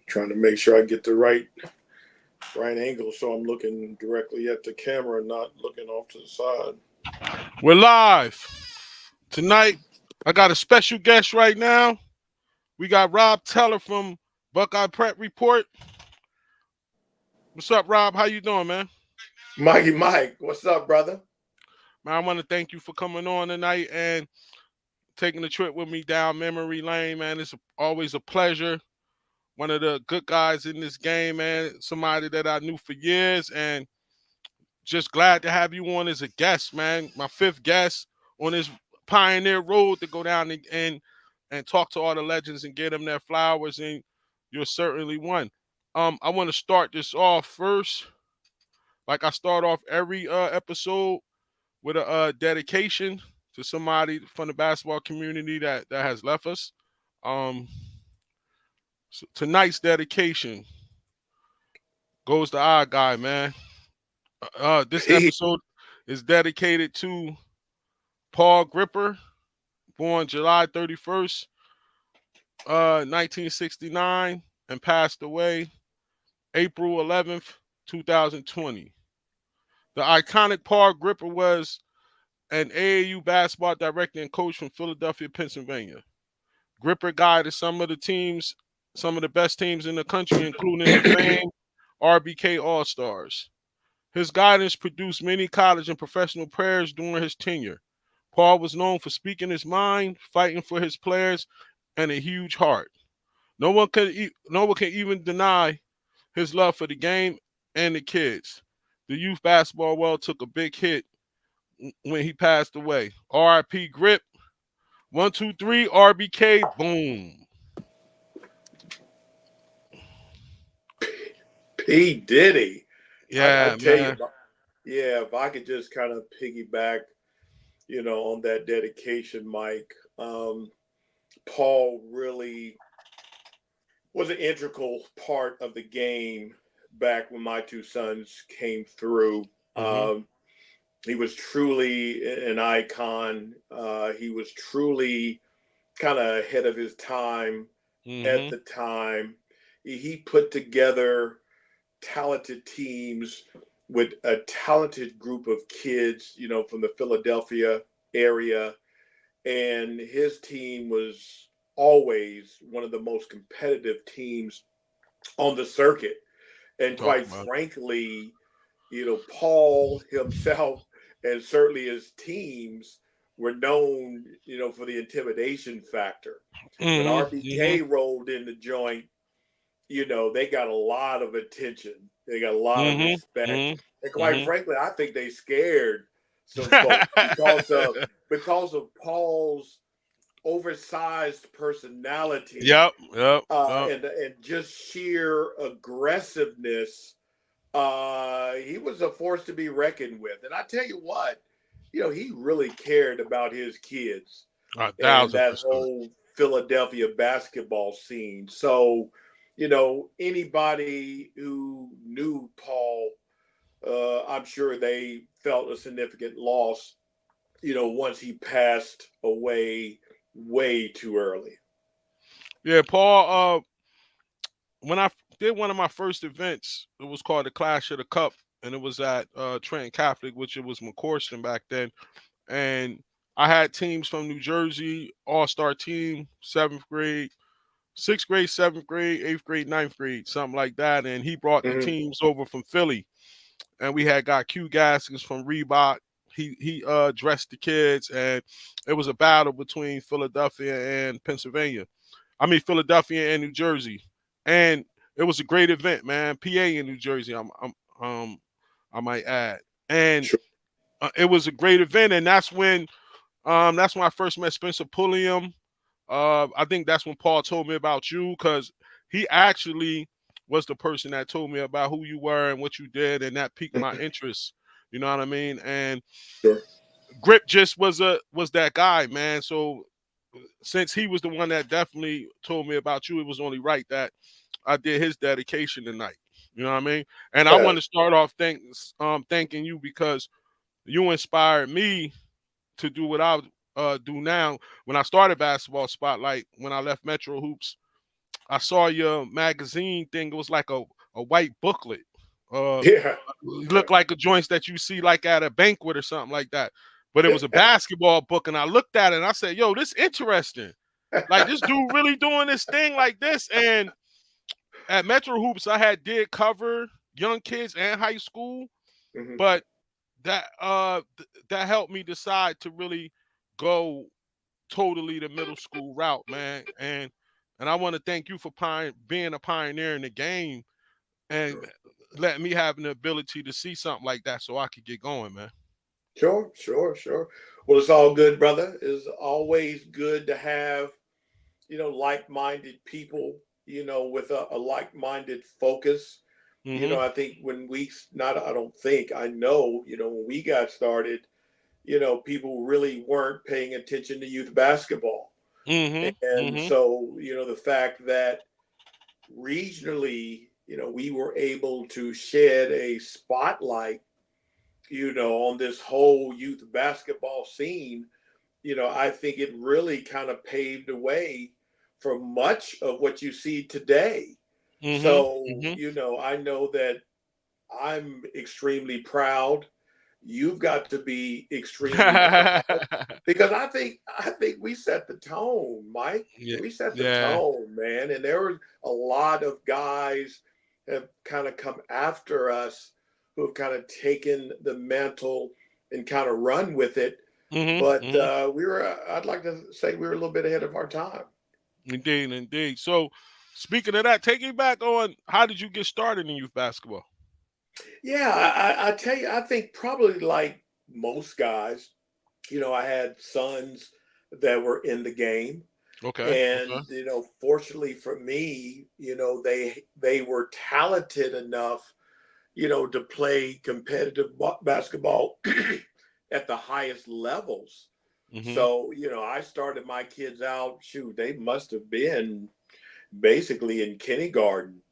Trying to make sure I get the right angle so I'm looking directly at the camera and not looking off to the side. We're live tonight. I got a special guest right now. We got Rob Teller from Buckeye Prep Report. What's up, Rob? How you doing, man? Mikey Mike, what's up, brother? Man, I want to thank you for coming on tonight and taking the trip with me down memory lane, man. It's always a pleasure. One of the good guys in this game, man. Somebody that I knew for years, and just glad to have you on as a guest, man. My fifth guest on this pioneer road to go down and talk to all the legends and get them their flowers, and you're certainly one. I want to start this off first, like I start off every episode with a dedication to somebody from the basketball community that has left us. Um, so tonight's dedication goes to our guy, man. This Pete. episode is dedicated to Paul Gripper, born July 31st, 1969, and passed away April 11th, 2020. The iconic Paul Gripper was an AAU basketball director and coach from Philadelphia, Pennsylvania. Gripper guided some of the best teams in the country, including the famed RBK All-Stars. His guidance produced many college and professional players during his tenure. Paul was known for speaking his mind, fighting for his players, and a huge heart. No one can even deny his love for the game and the kids. The youth basketball world took a big hit when he passed away. R.I.P. Grip. 1, 2, 3, RBK. Boom. P. Diddy. I Yeah, tell you, man. yeah, if I could just kind of piggyback, on that dedication, Mike. Paul really was an integral part of the game back when my two sons came through. Mm-hmm. He was truly an icon. He was truly kind of ahead of his time at Mm-hmm. the time. He put together talented teams with a talented group of kids, from the Philadelphia area. And his team was always one of the most competitive teams on the circuit. And Talk quite about frankly, Paul himself and certainly his teams were known, for the intimidation factor. it. When Mm-hmm. Mm-hmm. RBK rolled in the joint, they got a lot of attention. They got a lot of Mm-hmm. respect. And quite Mm-hmm. frankly, I think they scared some folks because of Paul's oversized personality, Yep. Yep. Yep. and just sheer aggressiveness. He was a force to be reckoned with. And I tell you what, he really cared about his kids A and thousand that percent. whole Philadelphia basketball scene. So, anybody who knew Paul, I'm sure they felt a significant loss, once he passed away way too early. Yeah, Paul. When I did one of my first events, it was called the Clash of the Cup, and it was at Trenton Catholic, which it was McCorston back then. And I had teams from New Jersey, all-star team, 7th grade, 6th grade, 7th grade, 8th grade, 9th grade, something like that. And he brought the Mm-hmm. teams over from Philly. And we had got Q Gaskins from Reebok. He dressed the kids, and it was a battle between Philadelphia and Pennsylvania. I mean Philadelphia and New Jersey. And it was a great event, man. PA in New Jersey, I might add. And Sure. it was a great event, and that's when I first met Spencer Pulliam. I think that's when Paul told me about you, because he actually was the person that told me about who you were and what you did, and that piqued my Mhm. interest. You know what I mean? And Sure. Grip just was that guy, man. So since he was the one that definitely told me about you, it was only right that I did his dedication tonight. You know what I mean? And I Yeah. want to start off thanking you, because you inspired me to do what I do now. When I started Basketball Spotlight, when I left Metro Hoops, I saw your magazine thing. It was like a white booklet. Yeah. It looked like a joints that you see like at a banquet or something like that. But it was a basketball book, and I looked at it and I said, "Yo, this interesting. Like this dude really doing this thing like this." And at Metro Hoops, I did cover young kids and high school, Mhm. but that helped me decide to really go totally the middle school route, man. And I want to thank you for being a pioneer in the game and Sure. letting me have an ability to see something like that so I could get going, man. Sure, sure, sure. Well, it's all good, brother. It's always good to have, like-minded people, with a like-minded focus. Mm-hmm. I think when we not I don't think I know, when we got started, people really weren't paying attention to youth basketball. Mm-hmm. And Mm-hmm. so, the fact that regionally, we were able to shed a spotlight, on this whole youth basketball scene, I think it really kind of paved the way for much of what you see today. Mm-hmm. So, Mm-hmm. I know that I'm extremely proud. You've got to be extremely proud because I think we set the tone, Mike. Yeah. We set the Yeah. tone, man. And there were a lot of guys have kind of come after us who have kind of taken the mantle and kind of run with it. Mm-hmm. But Mm-hmm. I'd like to say we were a little bit ahead of our time. Indeed, indeed. So speaking of that, take me back on how did you get started in youth basketball? Yeah, I tell you, I think probably like most guys, I had sons that were in the game. Okay. Okay. And fortunately for me, they were talented enough, to play competitive basketball at the highest levels. Mm-hmm. So I started my kids out. Shoot, they must have been basically in kindergarten.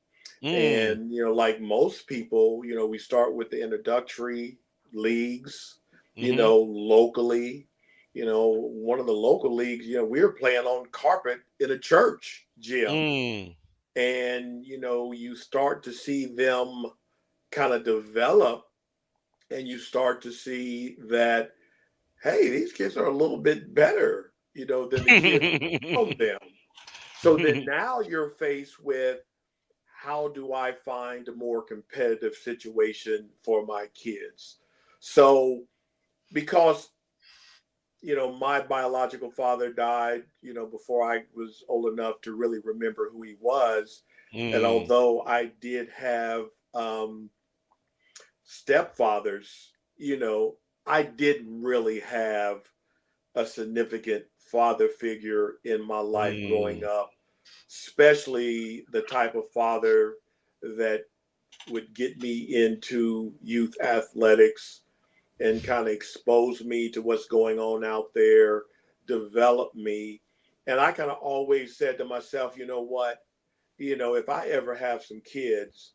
Mm. And like most people, we start with the introductory leagues, Mm-hmm. locally. One of the local leagues, we were playing on carpet in a church gym. Mm. And you start to see them kind of develop, and you start to see that, hey, these kids are a little bit better, than the kids around them. So then now you're faced with, how do I find a more competitive situation for my kids? So, because, my biological father died, before I was old enough to really remember who he was. And Mm. although I did have stepfathers, I didn't really have a significant father figure in my life growing Mm. up, especially the type of father that would get me into youth athletics and kind of expose me to what's going on out there, develop me. And I kind of always said to myself, you know what? If I ever have some kids,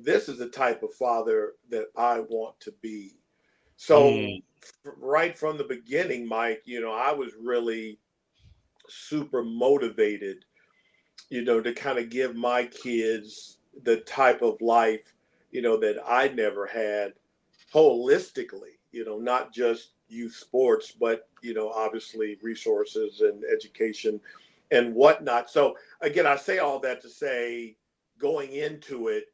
this is the type of father that I want to be. So, Mm. right from the beginning, Mike, I was really super motivated, to kind of give my kids the type of life, that I never had holistically, not just youth sports, but, obviously resources and education and whatnot. So, again, I say all that to say, going into it,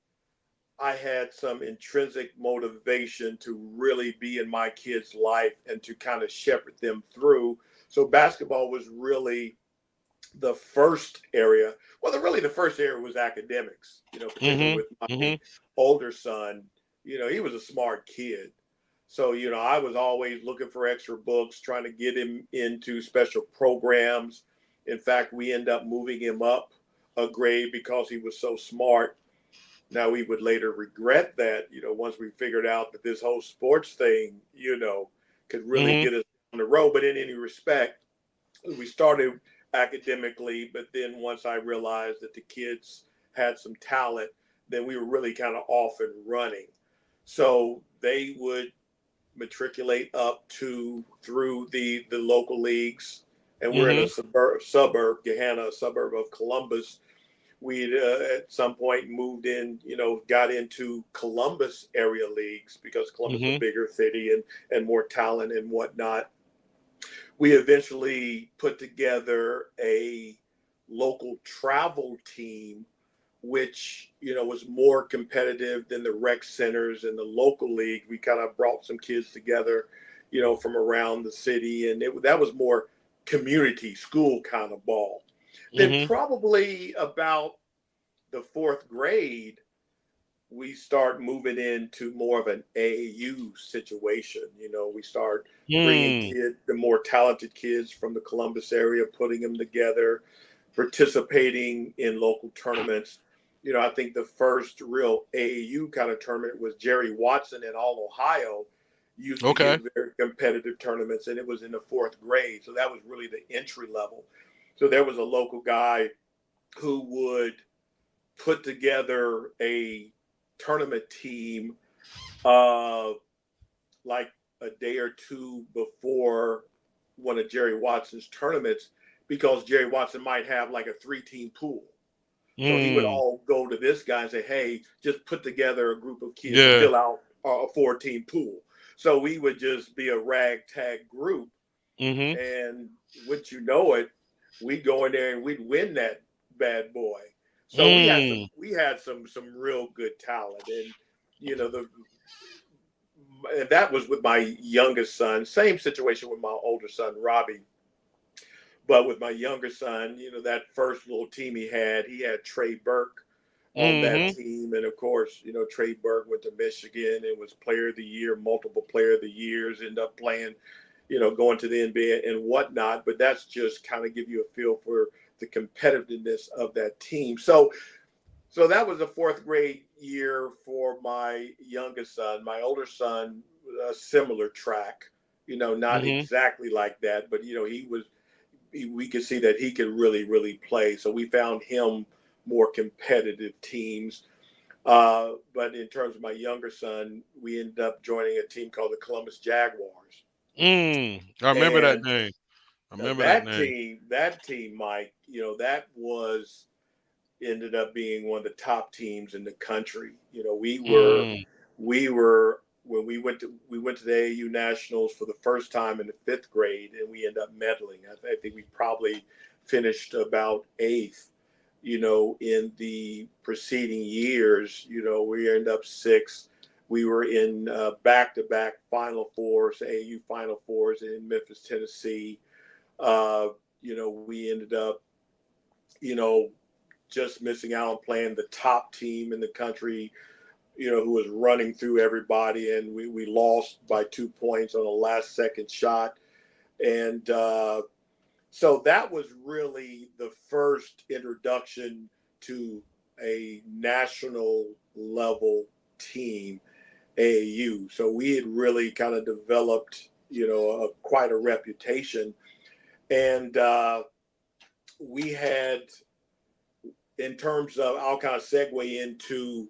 I had some intrinsic motivation to really be in my kids' life and to kind of shepherd them through. So, basketball was really the first area. Well, the first area was academics, particularly Mm-hmm. with my Mm-hmm. older son. He was a smart kid. So, I was always looking for extra books, trying to get him into special programs. In fact, we end up moving him up a grade because he was so smart. Now, we would later regret that, once we figured out that this whole sports thing, could really Mm-hmm. get us on the road. But in any respect, we started academically, but then once I realized that the kids had some talent, then we were really kind of off and running. So they would matriculate up to through the local leagues, and we're in a Mm-hmm. suburb, Gahanna, a suburb of Columbus, We at some point moved in, got into Columbus area leagues because Columbus is a Mm-hmm. bigger city and more talent and whatnot. We eventually put together a local travel team, which was more competitive than the rec centers and the local league. We kind of brought some kids together, from around the city, and that was more community school kind of ball. Then Mm-hmm. probably about the fourth grade, we start moving into more of an AAU situation. We start bringing Mm. the more talented kids from the Columbus area, putting them together, participating in local tournaments. I think the first real AAU kind of tournament was Jerry Watson in all Ohio used to Okay. give very competitive tournaments, and it was in the fourth grade. So that was really the entry level. So there was a local guy who would put together a tournament team like a day or two before one of Jerry Watson's tournaments because Jerry Watson might have like a 3-team pool. So he would Mm. all go to this guy and say, hey, just put together a group of kids to Yeah. fill out a 4-team pool. So we would just be a ragtag group. Mm-hmm. And would you know it, we'd go in there and we'd win that bad boy. So Mm. we had some real good talent. And the and that was with my youngest son. Same situation with my older son, Robbie. But with my younger son, that first little team he had Trey Burke on that Mm-hmm. team. And of course, Trey Burke went to Michigan and was player of the year, multiple player of the years, ended up playing, going to the NBA and whatnot. But that's just kind of give you a feel for the competitiveness of that team. So that was a fourth grade year for my youngest son. My older son, a similar track, not Mm-hmm. exactly like that, but we could see that he could really, really play. So we found him more competitive teams. But in terms of my younger son, we ended up joining a team called the Columbus Jaguars. Mm. I remember that And name. I remember that that name. team, that team, Mike, that was ended up being one of the top teams in the country. Mm. We were when we went to the AAU Nationals for the first time in the fifth grade, and we ended up medaling. I think we probably finished about eighth. In the preceding years, we ended up sixth. We were in back-to-back Final Fours, AAU Final Fours in Memphis, Tennessee. Uh, we ended up, you know, just missing out on playing the top team in the country, who was running through everybody. And we lost by 2 points on a last second shot. And so that was really the first introduction to a national level team, AAU. So we had really kind of developed, quite a reputation. And we had, in terms of, I'll kind of segue into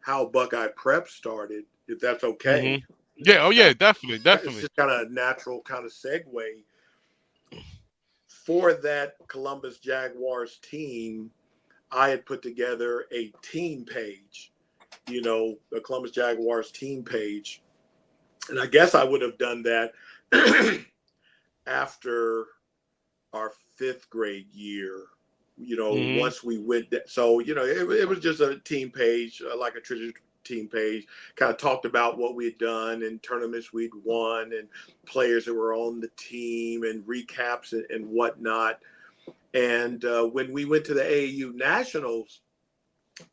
how Buckeye Prep started, if that's Mm-hmm. okay. Yeah. Oh It's yeah. kind Definitely. it's Definitely. just kind of a natural kind of segue for that Columbus Jaguars team. I had put together a team page, the Columbus Jaguars team page, and I guess I would have done that after our fifth grade year. Mm-hmm. Once we went, so it was just a team page, like a traditional team page. Kind of talked about what we had done and tournaments we'd won and players that were on the team and recaps and whatnot. And when we went to the AAU Nationals,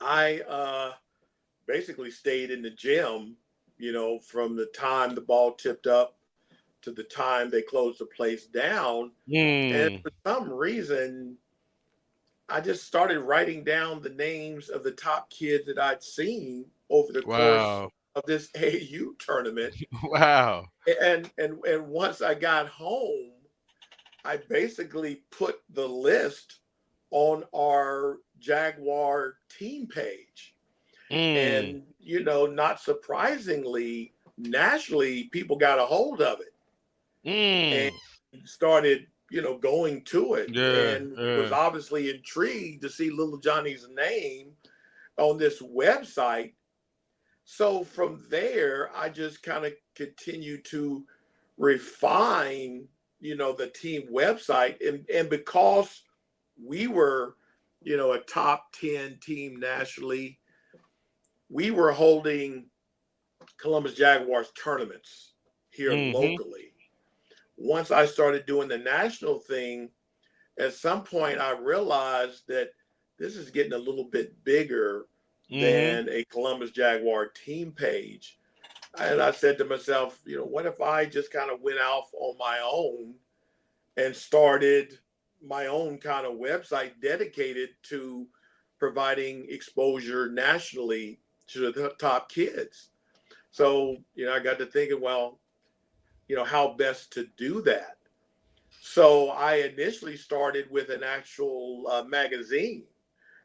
I basically stayed in the gym, from the time the ball tipped up to the time they closed the place down. And Mm. for some reason, I just started writing down the names of the top kids that I'd seen over the course Wow. of this AAU tournament. Wow. And once I got home, I basically put the list on our Jaguar team page. Mm. And, not surprisingly, nationally, people got a hold of it Mm. and started. going to it, Yeah, and was yeah. obviously intrigued to see little Johnny's name on this website. So from there, I just kind of continued to refine, the team website. And because we were, a top 10 team nationally, we were holding Columbus Jaguars tournaments here Mm-hmm. locally. Once I started doing the national thing, at some point I realized that this is getting a little bit bigger Mm-hmm. than a Columbus Jaguar team page. And I said to myself, what if I just kind of went off on my own and started my own kind of website dedicated to providing exposure nationally to the top kids? So, I got to thinking, well, how best to do that. So I initially started with an actual magazine,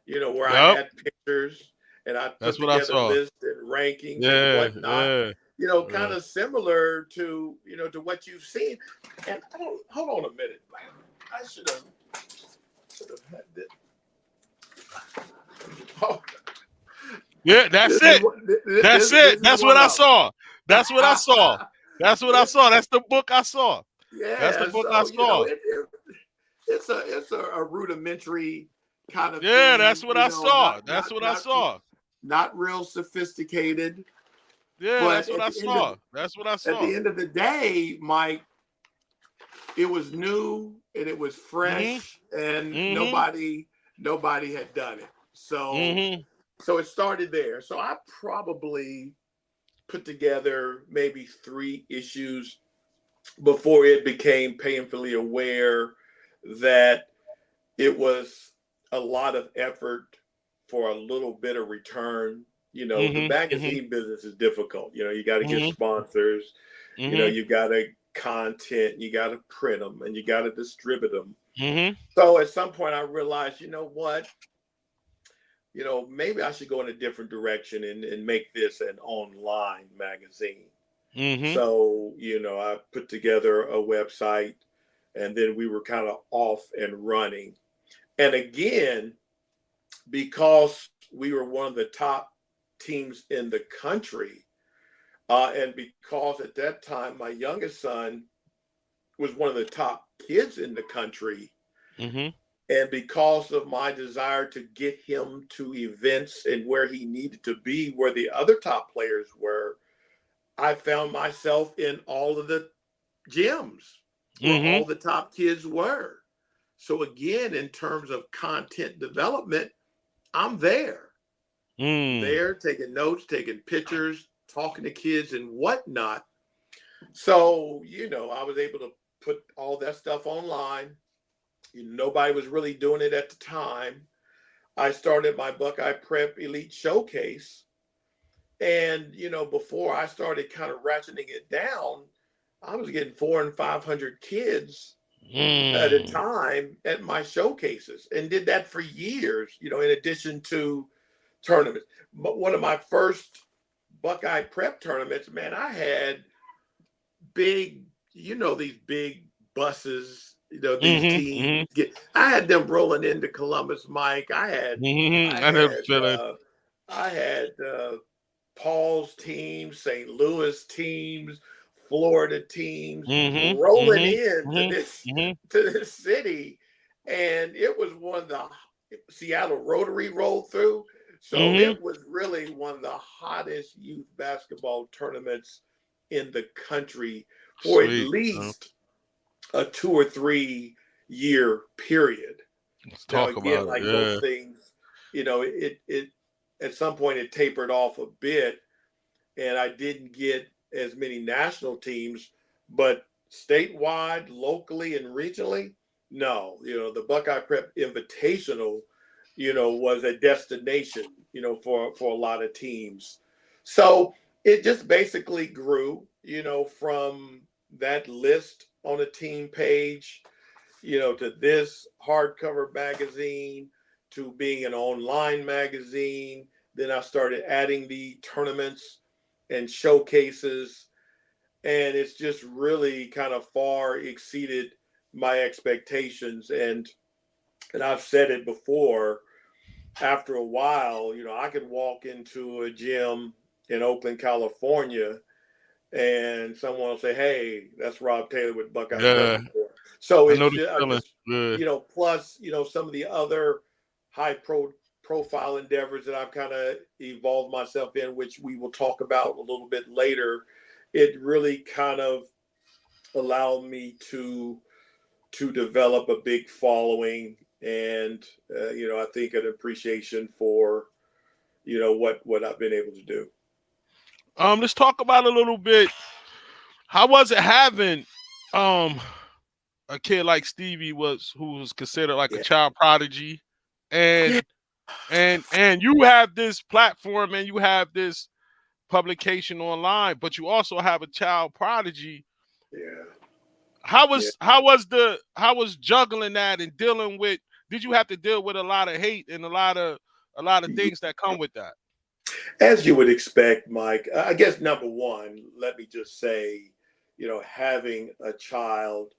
where I Yep. had pictures and I That's put what I together saw. lists and rankings and Yeah, whatnot, yeah, kind yeah. of similar to, to what you've seen. And hold on a minute. I should have had this. Oh, Yeah, that's it. That's this it. is That's what one I of them. saw. That's what I saw. That's what I This saw. is, That's the book I saw. That's the yeah. book I So, saw. it's a rudimentary kind of Yeah, thing, that's what I saw. not That's not what I not saw. not real sophisticated. Yeah, But that's what I saw. That's what I at saw. the end of the day, Mike, it was new and it was Mm-hmm. fresh, and Mm-hmm. nobody had done it. Mm-hmm. So it started there. So I probably put together maybe 3 issues before it became painfully aware that it was a lot of effort for a little bit of return. The Mm-hmm. Mm-hmm. magazine business is difficult. You got to get Mm-hmm. sponsors. Mm-hmm. You got to content, you got to print them, and you got to distribute them. Mm-hmm. So at some point, I realized, what, maybe I should go in a different direction and make this an online magazine. Mm-hmm. So, I put together a website, and then we were kind of off and running. And again, because we were one of the top teams in the country, and because at that time my youngest son was one of the top kids in the country, Mm-hmm. and because of my desire to get him to events and where he needed to be, where the other top players were, I found myself in all of the gyms where Mm-hmm. all the top kids were. So again, in terms of content development, I'm Mm. there taking notes, taking pictures, talking to kids and whatnot. So, I was able to put all that stuff online. Nobody was really doing it at the time. I started my Buckeye Prep Elite Showcase. And, before I started kind of ratcheting it down, I was getting 400 and 500 kids at a Mm. time at my showcases, and did that for years, in addition to tournaments. But one of my first Buckeye Prep tournaments, man, I had big, these big buses, these Mm-hmm. teams Mm-hmm. get. I had them rolling into Columbus, Mike. I Mm-hmm. I know the had, feeling. I had Paul's teams, St. Louis teams, Florida teams Mm-hmm. rolling Mm-hmm. in Mm-hmm. Mm-hmm. to this city, and it was one of the Seattle Rotary rolled through. So Mm-hmm. it was really one of the hottest youth basketball tournaments in the country for at Sweet. least a 2 or 3 year period. Let's Now, talk again, about it. like Yeah. most things, it at some point it tapered off a bit, and I didn't get as many national teams, but statewide, locally, and regionally, no. The Buckeye Prep Invitational, was a destination, for a lot of teams. So it just basically grew, from that list on a team page, to this hardcover magazine, to being an online magazine. Then I started adding the tournaments and showcases, and it's just really kind of far exceeded my expectations. And I've said it before, after a while, I could walk into a gym in Oakland, California, and someone will say, "Hey, that's Rob Taylor with Buckeye Yeah, Investor." So I know it's the just, I feeling. just, Yeah. plus, some of the other high profile endeavors that I've kind of evolved myself in, which we will talk about a little bit later. It really kind of allowed me to develop a big following, and I think an appreciation for what I've been able to do. Let's talk about a little bit. How was it having um a kid like Stevie who was considered like a Yeah. child prodigy, Yeah. and and you have this platform and you have this publication online, but you also have a child prodigy. Yeah. How Yeah. was juggling that and dealing with? Did you have to deal with a lot of hate and a lot of Yeah. things that come with that? As you would expect, Mike, I guess number one, let me just say, having a child,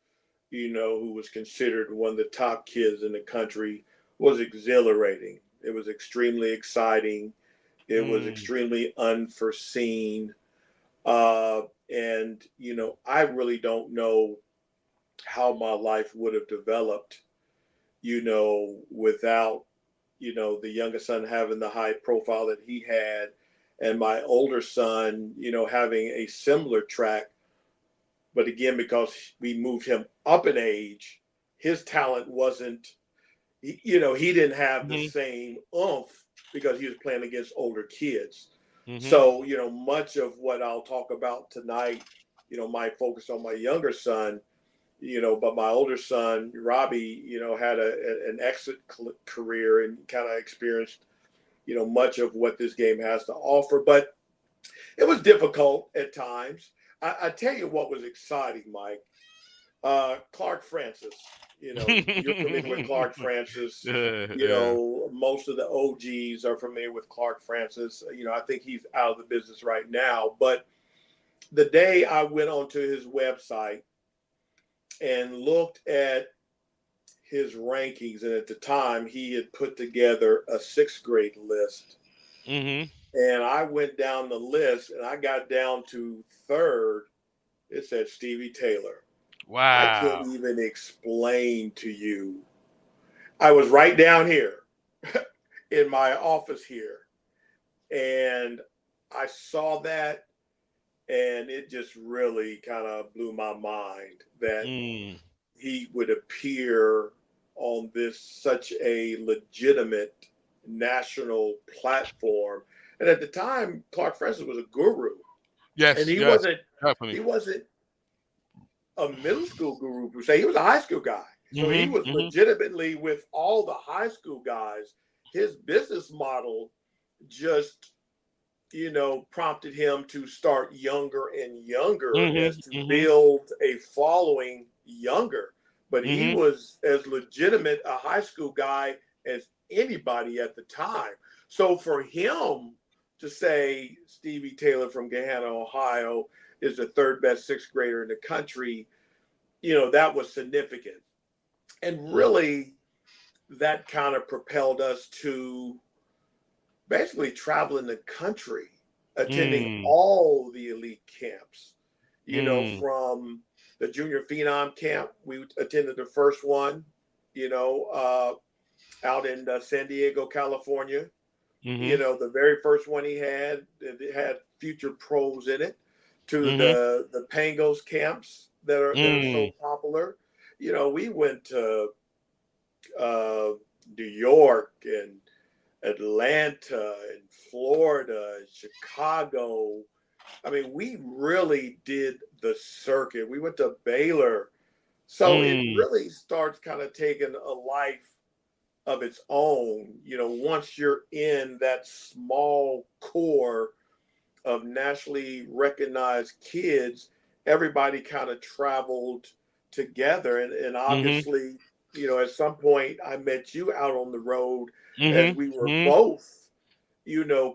who was considered one of the top kids in the country was exhilarating. It was extremely exciting. It was Mm, extremely unforeseen. And, I really don't know how my life would have developed, without, the youngest son having the high profile that he had, and my older son, having a similar track. But again, because we moved him up in age, his talent wasn't, he didn't have the mm-hmm, same oomph because he was playing against older kids. mm-hmm, So, much of what I'll talk about tonight, might focus on my younger son, but my older son, Robbie, had an exit career and kind of experienced, much of what this game has to offer. But it was difficult at times. I tell you what was exciting, Mike. Clark Francis, you're familiar with Clark Francis. yeah, yeah. Most of the OGs are familiar with Clark Francis. I think he's out of the business right now. But the day I went onto his website and looked at his rankings, and at the time he had put together a sixth grade list. Mm-hmm. And I went down the list and I got down to third. It said Stevie Taylor. I can't Wow. even explain to you. I was right down here in my office here, and I saw that, and it just really kind of blew my mind that Mm, he would appear on this such a legitimate national platform. And at the time, Clark Francis was a guru, and yes, he yes, wasn't he definitely. wasn't a middle school guru per se. He was a high school guy. So he Mm-hmm, was mm-hmm, legitimately with all the high school guys. His business model just, prompted him to start younger and younger as to mm-hmm, build a following younger. But he mm-hmm, was as legitimate a high school guy as anybody at the time. So for him to say Stevie Taylor from Gahanna, Ohio, is the third best sixth grader in the country, that was significant. And mm-hmm, really, that kind of propelled us to basically traveling the country, attending mm, all the elite camps, mm, from the Junior Phenom camp. We attended the first one, out in San Diego, California. mm-hmm, The very first one he had, it had future pros in it, to mm-hmm, the Pangos camps that are so mm, popular. We went to uh, New York and Atlanta and Florida, and Chicago. I mean, we really did the circuit. We went to Baylor. So it mm, really starts kind of taking a life of its own, once you're in that small core of nationally recognized kids. Everybody kind of traveled together. And mm-hmm, obviously, at some point I met you out on the road as we were mm-hmm, both,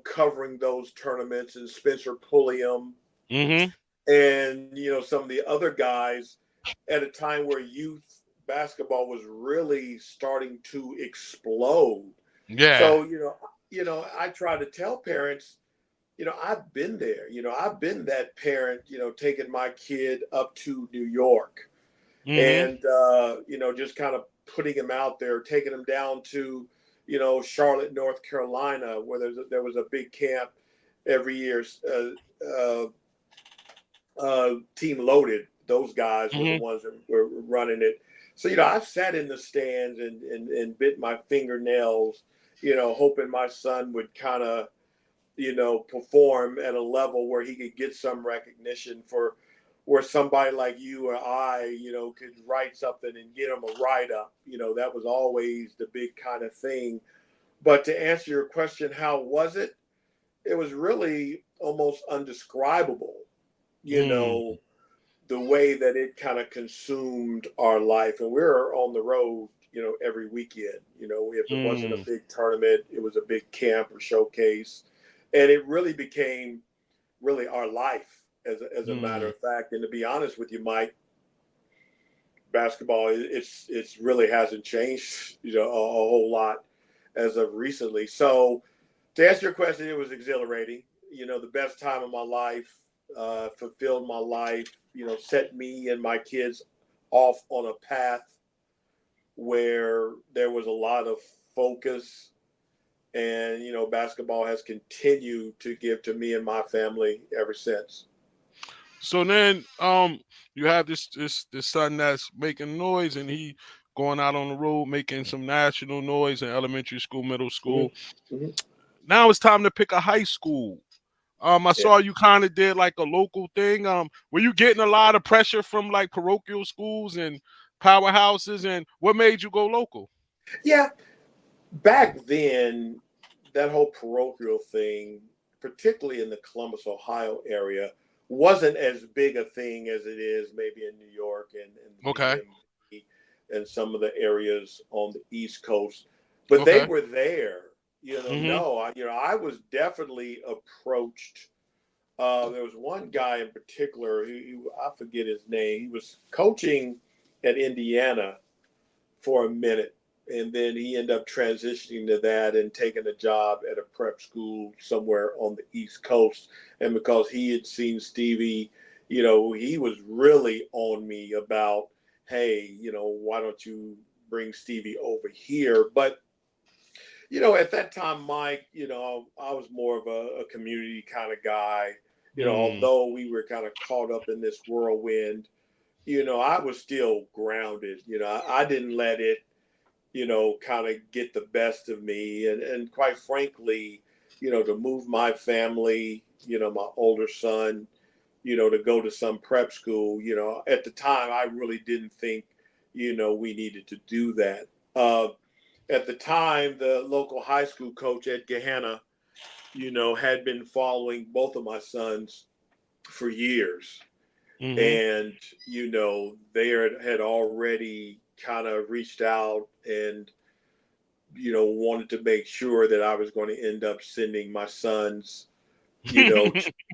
covering those tournaments, and Spencer Pulliam mm-hmm, and, some of the other guys, at a time where youth basketball was really starting to explode. Yeah. So, I try to tell parents, I've been there. I've been that parent, taking my kid up to New York Mm-hmm. and, just kind of putting him out there, taking him down to, Charlotte, North Carolina, where there was a big camp every year. Uh, Team Loaded, those guys were the Mm-hmm. ones that were running it. So, I've sat in the stands and bit my fingernails, hoping my son would kind of, perform at a level where he could get some recognition for where somebody like you or I, could write something and get him a write up. That was always the big kind of thing. But to answer your question, how was it? It was really almost undescribable, you Mm. know, the way that it kind of consumed our life. And we were on the road, every weekend. If it wasn't a Mm. big tournament, it was a big camp or showcase. And it really became really our life as a matter Mm. of fact. And to be honest with you, Mike, basketball, it's really hasn't changed, a whole lot as of recently. So to answer your question, it was exhilarating. The best time of my life, fulfilled my life. Set me and my kids off on a path where there was a lot of focus, and basketball has continued to give to me and my family ever since. So then, you have this son that's making noise, and he going out on the road making some national noise in elementary school, middle school. Mm-hmm. Mm-hmm. Now it's time to pick a high school. I Yeah. saw you kind of did like a local thing. Were you getting a lot of pressure from like parochial schools and powerhouses, and what made you go local? Yeah, back then, that whole parochial thing, particularly in the Columbus, Ohio area, wasn't as big a thing as it is maybe in New York and the Okay. DMV and some of the areas on the East Coast. But they Okay. were there. Mhm. No, I was definitely approached. There was one guy in particular, I forget his name. He was coaching at Indiana for a minute, and then he ended up transitioning to that and taking a job at a prep school somewhere on the East Coast. And because he had seen Stevie, he was really on me about, hey, why don't you bring Stevie over here? But at that time, Mike, I was more of a community kind of guy. Mm. Although we were kind of caught up in this whirlwind, I was still grounded. I didn't let it, kind of get the best of me. And quite frankly, to move my family, my older son, to go to some prep school, at the time, I really didn't think, we needed to do that. Uh, at the time, the local high school coach at Gehanna, had been following both of my sons for years. Mhm. And, they had already kind of reached out and, wanted to make sure that I was going to end up sending my sons, to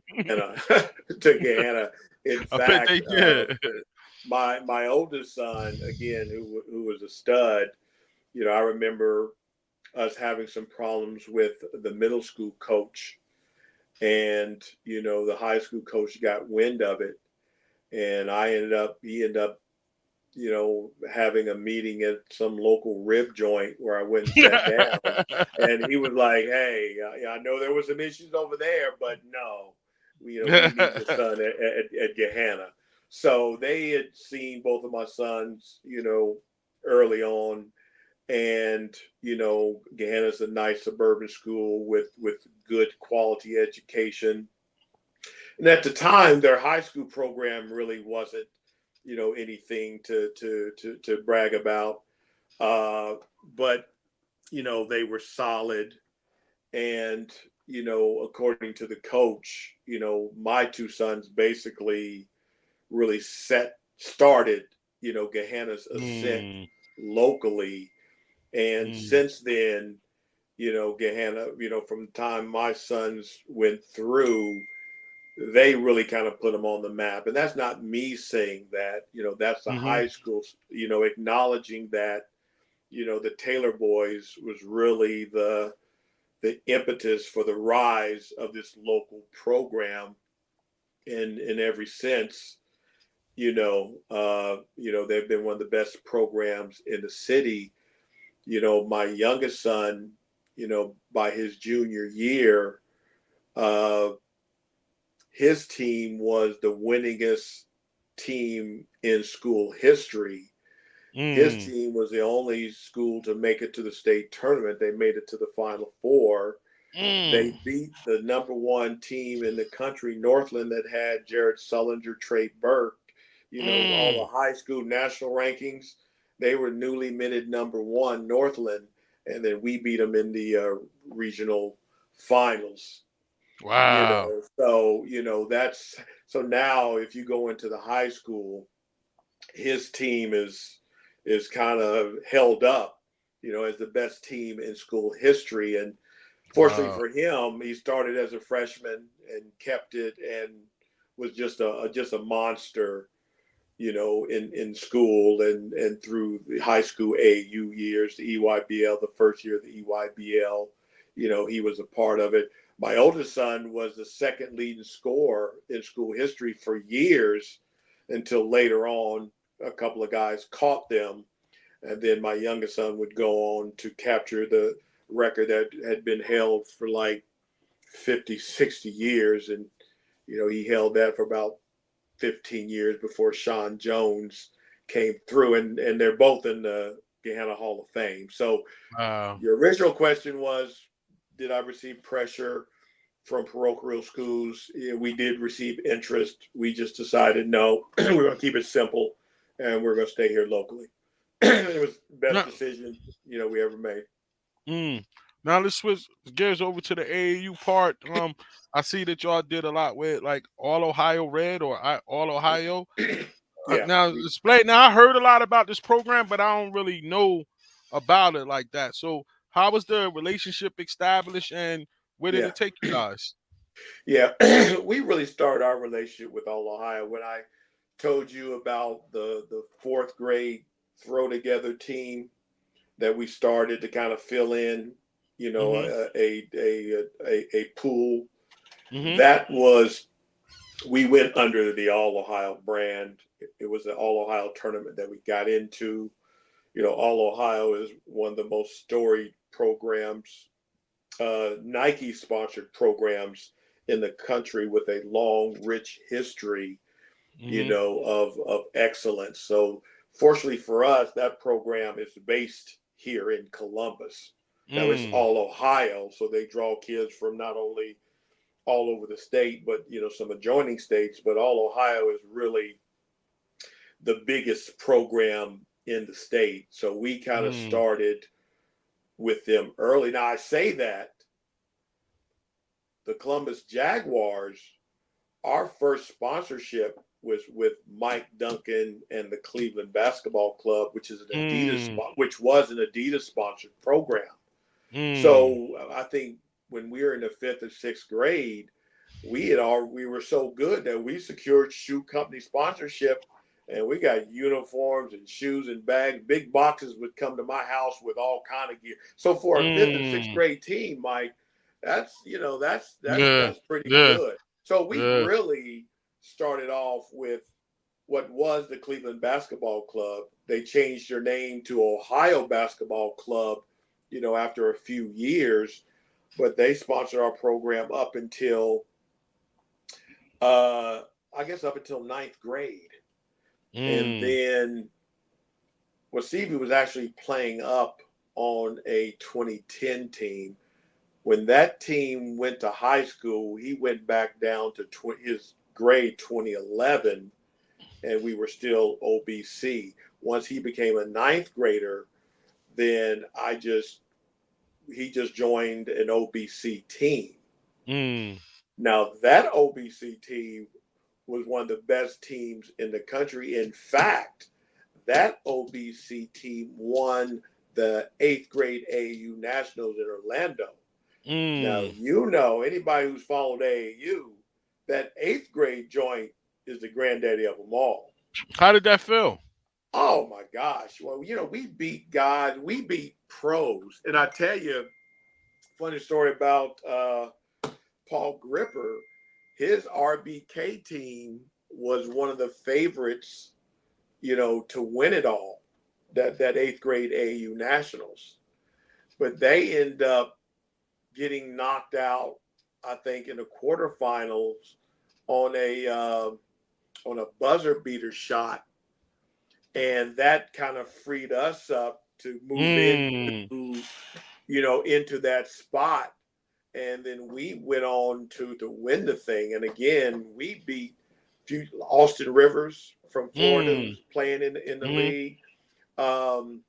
Gehanna. To Gehanna. In I bet fact, they did. my oldest son, again, who was a stud, I remember us having some problems with the middle school coach, and the high school coach got wind of it, and he ended up having a meeting at some local rib joint where I went and sat down, and he was like, "Hey, I know there was some issues over there, but no, we need your son at Gehanna." So they had seen both of my sons, early on, and Gehanna's a nice suburban school with good quality education. And at the time, their high school program really wasn't, anything to brag about. Uh, but they were solid, and according to the coach, my two sons basically really started, Gehanna's ascent Mm. locally. And Mm. since then, Gehanna, from the time my sons went through, they really kind of put them on the map. And that's not me saying that, that's the Mm-hmm. high schools, acknowledging that, the Taylor boys was really the impetus for the rise of this local program in every sense. They've been one of the best programs in the city. My youngest son, by his junior year, uh, his team was the winningest team in school history. His Mm. team was the only school to make it to the state tournament. They made it to the Final Four. They Mm. beat the number one team in the country, Northland, that had Jared Sullinger, Trey Burke, all Mm. the high school national rankings. They were newly minted number one, Northland, and then we beat them in the regional finals. Wow. So that's so now if you go into the high school, his team is kind of held up, as the best team in school history. And fortunately Wow. for him, he started as a freshman and kept it and was just a monster, in school and through the high school AU years, the EYBL, the first year of the EYBL, he was a part of it. My oldest son was the second leading scorer in school history for years until later on a couple of guys caught them. And then my youngest son would go on to capture the record that had been held for like 50, 60 years. And, he held that for about 15 years before Sean Jones came through. And they're both in the Gahanna Hall of Fame. So Wow. your original question was, did I receive pressure from parochial schools? Yeah, we did receive interest. We just decided, no, we're going to keep it simple and we're going to stay here locally. It was the best Now, decision, we ever made. mm, now let's switch gears over to the AAU part. I see that y'all did a lot with like All Ohio Red or All Ohio. Yeah. Now explain. Now I heard a lot about this program, but I don't really know about it like that. So how was the relationship established, and where did Yeah. it take you guys? Yeah. We really started our relationship with All Ohio when I told you about the fourth grade throw together team that we started to kind of fill in, Mm-hmm. a pool. Mm-hmm. That was we went under the All Ohio brand. It was an All Ohio tournament that we got into. All Ohio is one of the most storied programs, Nike sponsored programs in the country with a long, rich history, Mm-hmm. of excellence. So fortunately for us, that program is based here in Columbus. Now it's Mm. all Ohio, so they draw kids from not only all over the state, but some adjoining states. But all Ohio is really the biggest program in the state. So we kind of Mm. started with them early. Now I say that the Columbus Jaguars, our first sponsorship was with Mike Duncan and the Cleveland Basketball Club, Mm. which was an Adidas sponsored program. Mm. So I think when we were in the fifth or sixth grade, we were so good that we secured shoe company sponsorship, and we got uniforms and shoes and bags. Big boxes would come to my house with all kind of gear. So for a fifth and sixth Mm. grade team, Mike, Yeah. that's pretty Yeah. good. So we Yeah. really started off with what was the Cleveland Basketball Club. They changed their name to Ohio Basketball Club, after a few years, but they sponsored our program up until uh, I guess up until ninth grade. And Mm. then Stevie was actually playing up on a 2010 team. When that team went to high school, he went back down to his grade 2011, and we were still OBC. Once he became a ninth grader, then he just joined an OBC team. Mm. Now that OBC team was one of the best teams in the country. In fact, that OBC team won the eighth grade AAU Nationals in Orlando. Now, Mm. anybody who's followed AAU, that 8th grade joint is the granddaddy of them all. How did that feel? Oh my gosh. Well, we beat God, we beat pros. And I tell you, funny story about Paul Gripper, his RBK team was one of the favorites, to win it all, that 8th grade AAU Nationals. But they end up getting knocked out, I think, in the quarterfinals on a buzzer beater shot, and that kind of freed us up to move Mm. into that spot. And then we went on to win the thing. And again, we beat Austin Rivers from Florida, Mm. who's playing in the Mm. league. Um,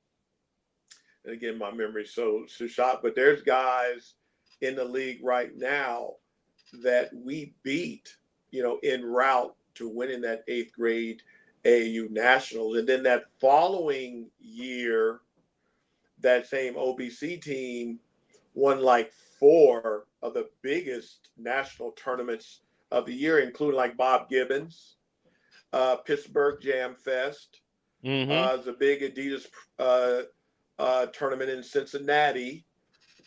and again, my memory's so shot, but there's guys in the league right now that we beat, en route to winning that 8th grade AAU Nationals. And then that following year, that same OBC team won like 4 of the biggest national tournaments of the year, including like Bob Gibbons, Pittsburgh Jam Fest, Mm-hmm. the big Adidas tournament in Cincinnati,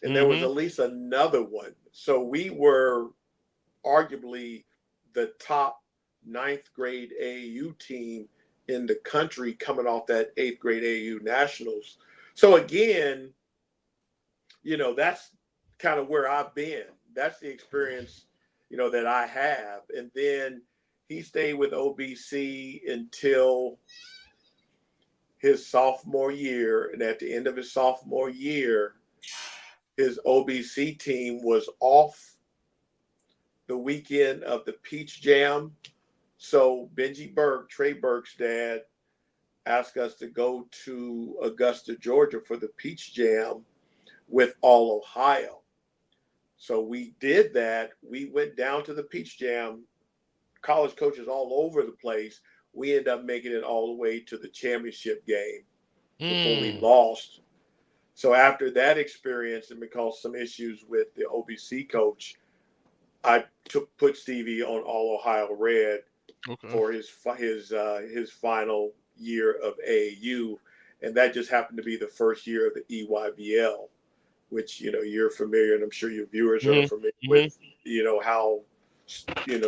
and there was Mm-hmm. at least another one. So we were arguably the top 9th grade AAU team in the country coming off that 8th grade AAU Nationals. So again, that's kind of where I've been. That's the experience, that I have. And then he stayed with OBC until his sophomore year. And at the end of his sophomore year, his OBC team was off the weekend of the Peach Jam. So Benji Burke, Trey Burke's dad, asked us to go to Augusta, Georgia for the Peach Jam with All Ohio. So we did that. We went down to the Peach Jam, college coaches all over the place. We ended up making it all the way to the championship game before we Mm. lost. So after that experience, and because some issues with the OBC coach, I put Stevie on All Ohio Red Okay. for his final year of AAU, and that just happened to be the first year of the EYBL, which you're familiar, and I'm sure your viewers are Mm-hmm. familiar Mm-hmm. with how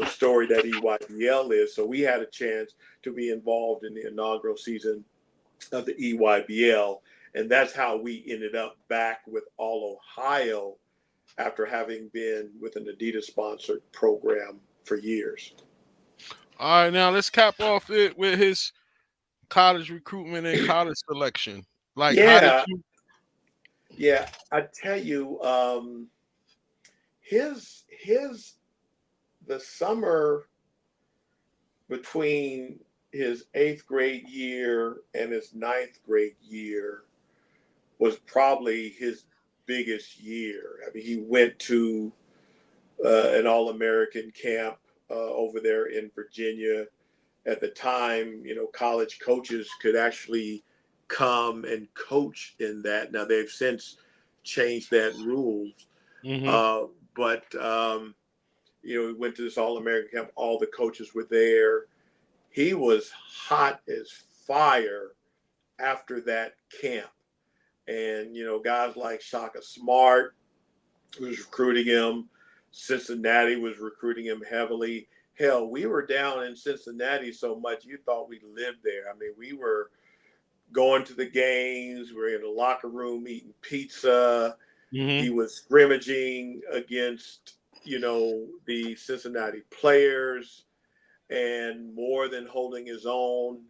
story that EYBL is. So we had a chance to be involved in the inaugural season of the EYBL, and that's how we ended up back with All Ohio after having been with an Adidas sponsored program for years. All right, now let's cap off it with his college recruitment and college selection. Like, how did Yeah, you? yeah. I tell you, his the summer between his 8th grade year and his 9th grade year was probably his biggest year. I mean, he went to an All American camp over there in Virginia. At the time, college coaches could actually come and coach in that. Now they've since changed that rules, Mm-hmm. uh, but we went to this All American camp. All the coaches were there. He was hot as fire after that camp, and guys like Shaka Smart was recruiting him. Cincinnati was recruiting him heavily. Hell, we were down in Cincinnati so much you thought we lived there. I mean, we were going to the games. We were in the locker room eating pizza. Mm-hmm. He was scrimmaging against, the Cincinnati players and more than holding his own.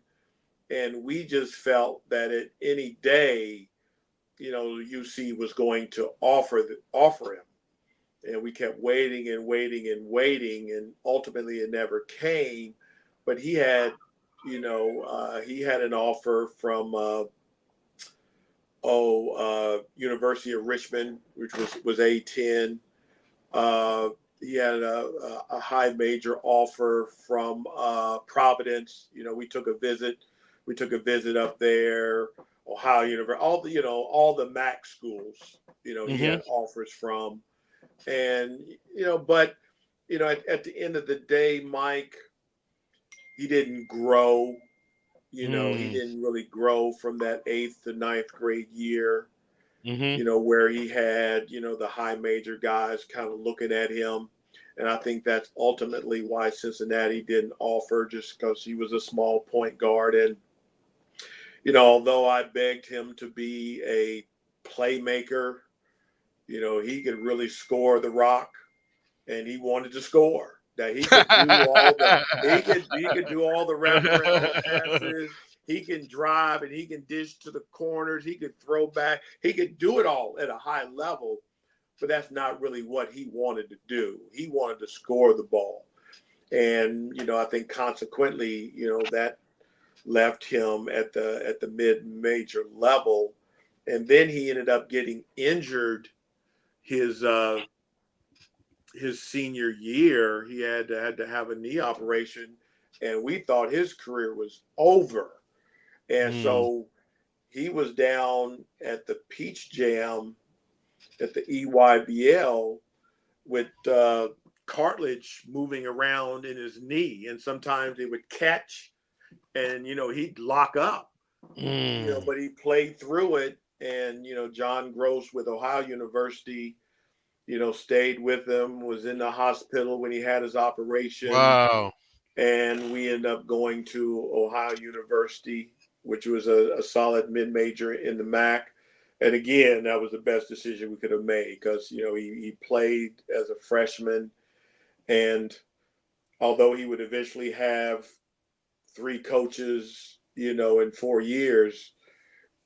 And we just felt that at any day, UC was going to offer him. And we kept waiting and waiting and waiting, and ultimately it never came. But he had an offer from University of Richmond, which was A10. Uh, he had a high major offer from Providence. We took a visit. We took a visit up there. Ohio University, all the MAC schools. He Mm-hmm. had offers from, and but at the end of the day, Mike, he didn't grow. He Mm. didn't really grow from that eighth to ninth grade year, Mm-hmm. where he had, the high major guys kind of looking at him. And I think that's ultimately why Cincinnati didn't offer, just because he was a small point guard. And, although I begged him to be a playmaker, he could really score the rock, and he wanted to score. That he could do all the wraparound passes. He can drive and he can dish to the corners. He could throw back. He could do it all at a high level, but that's not really what he wanted to do. He wanted to score the ball, and I think consequently, that left him at the mid-major level, and then he ended up getting injured his senior year. He had to have a knee operation, and we thought his career was over. And Mm. so he was down at the Peach Jam at the EYBL with cartilage moving around in his knee, and sometimes it would catch, and he'd lock up. Mm. But he played through it, and John Gross with Ohio University stayed with him, was in the hospital when he had his operation, Wow. and we ended up going to Ohio University, which was a solid mid-major in the MAC. And again, that was the best decision we could have made, because he played as a freshman, and although he would eventually have three coaches, in 4 years,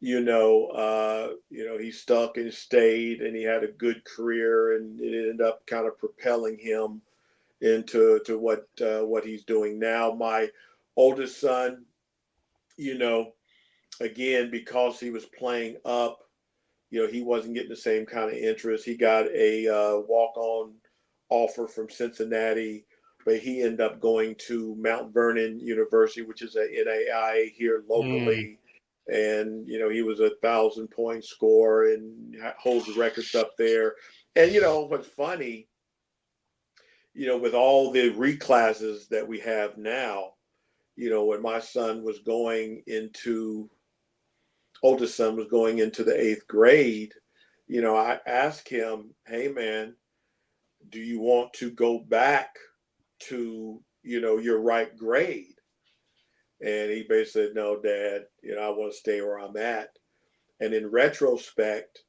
he stuck and stayed, and he had a good career, and it ended up kind of propelling him into what he's doing now. My oldest son, you know, again, because he was playing up, he wasn't getting the same kind of interest. He got a walk-on offer from Cincinnati, but he ended up going to Mount Vernon University, which is a NAIA here Mm. locally. And he was 1,000-point scorer and holds records up there. And what's funny, with all the reclasses that we have now, when my son was going into, oldest son was going into the eighth grade, I asked him, hey man, do you want to go back to, your right grade? And he basically said, no, Dad, I want to stay where I'm at. And in retrospect,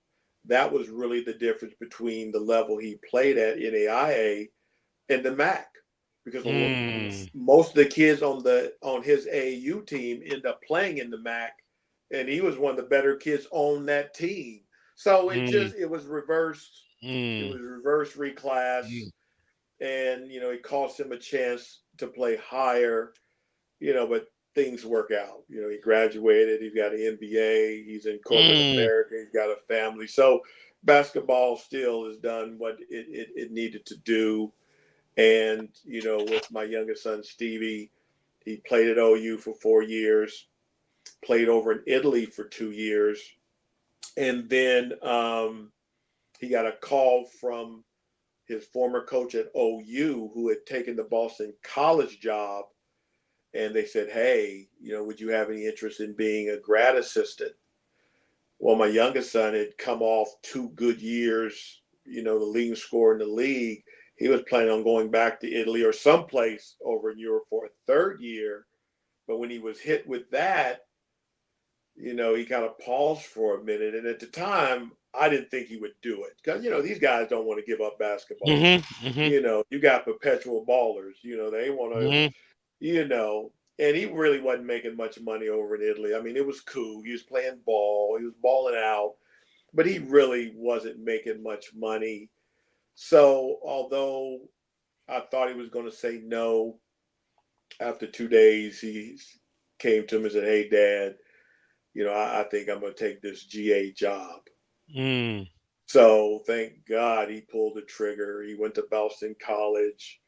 that was really the difference between the level he played at in AIA and the MAC, because Mm. most of the kids on his AAU team end up playing in the MAC, and he was one of the better kids on that team. So Mm. it was reversed. It Mm. was reverse reclass, Mm. and it cost him a chance to play higher. But things work out. He graduated. He's got an MBA. He's in corporate Mm. America. He's got a family. So basketball still has done what it needed to do. And, with my youngest son, Stevie, he played at OU for 4 years, played over in Italy for 2 years. And then he got a call from his former coach at OU, who had taken the Boston College job. And they said, hey, would you have any interest in being a grad assistant? Well, my youngest son had come off 2 good years, the leading scorer in the league. He was planning on going back to Italy or someplace over in Europe for a third year. But when he was hit with that, he kind of paused for a minute. And at the time, I didn't think he would do it, because, these guys don't want to give up basketball. Mhm. Mhm. You got perpetual ballers, they want to, Mhm. and he really wasn't making much money over in Italy. I mean, it was cool. He was playing ball, he was balling out, but he really wasn't making much money. So, although I thought he was going to say no, after 2 days, he came to me and said, hey, Dad, I think I'm going to take this GA job. Mm. So, thank God he pulled the trigger. He went to Boston College,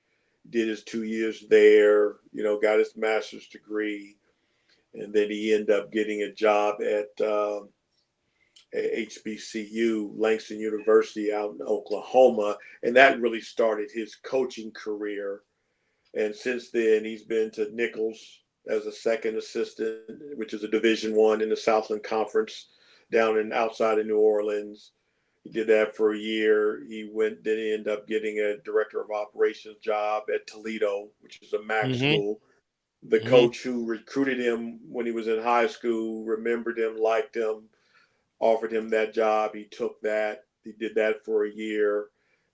did his 2 years there, got his master's degree. And then he ended up getting a job at HBCU, Langston University out in Oklahoma. And that really started his coaching career. And since then, he's been to Nichols as a second assistant, which is a Division I in the Southland Conference down in outside of New Orleans. He did that for a year. Then he ended up getting a director of operations job at Toledo, which is a MAC Mm-hmm. school. The Mm-hmm. coach who recruited him when he was in high school remembered him, liked him, offered him that job. He took that. He did that for a year.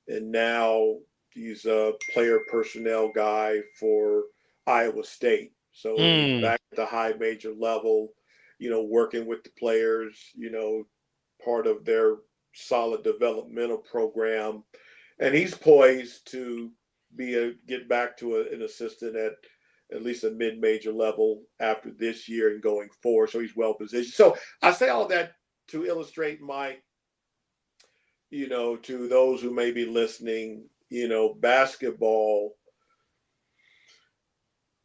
And now he's a player personnel guy for Iowa State. So he's Mm. back at the high major level, working with the players, part of their solid developmental program. And he's poised to get back to an assistant at least a mid-major level after this year and going forward. So he's well positioned. So I say all that to illustrate to those who may be listening, basketball,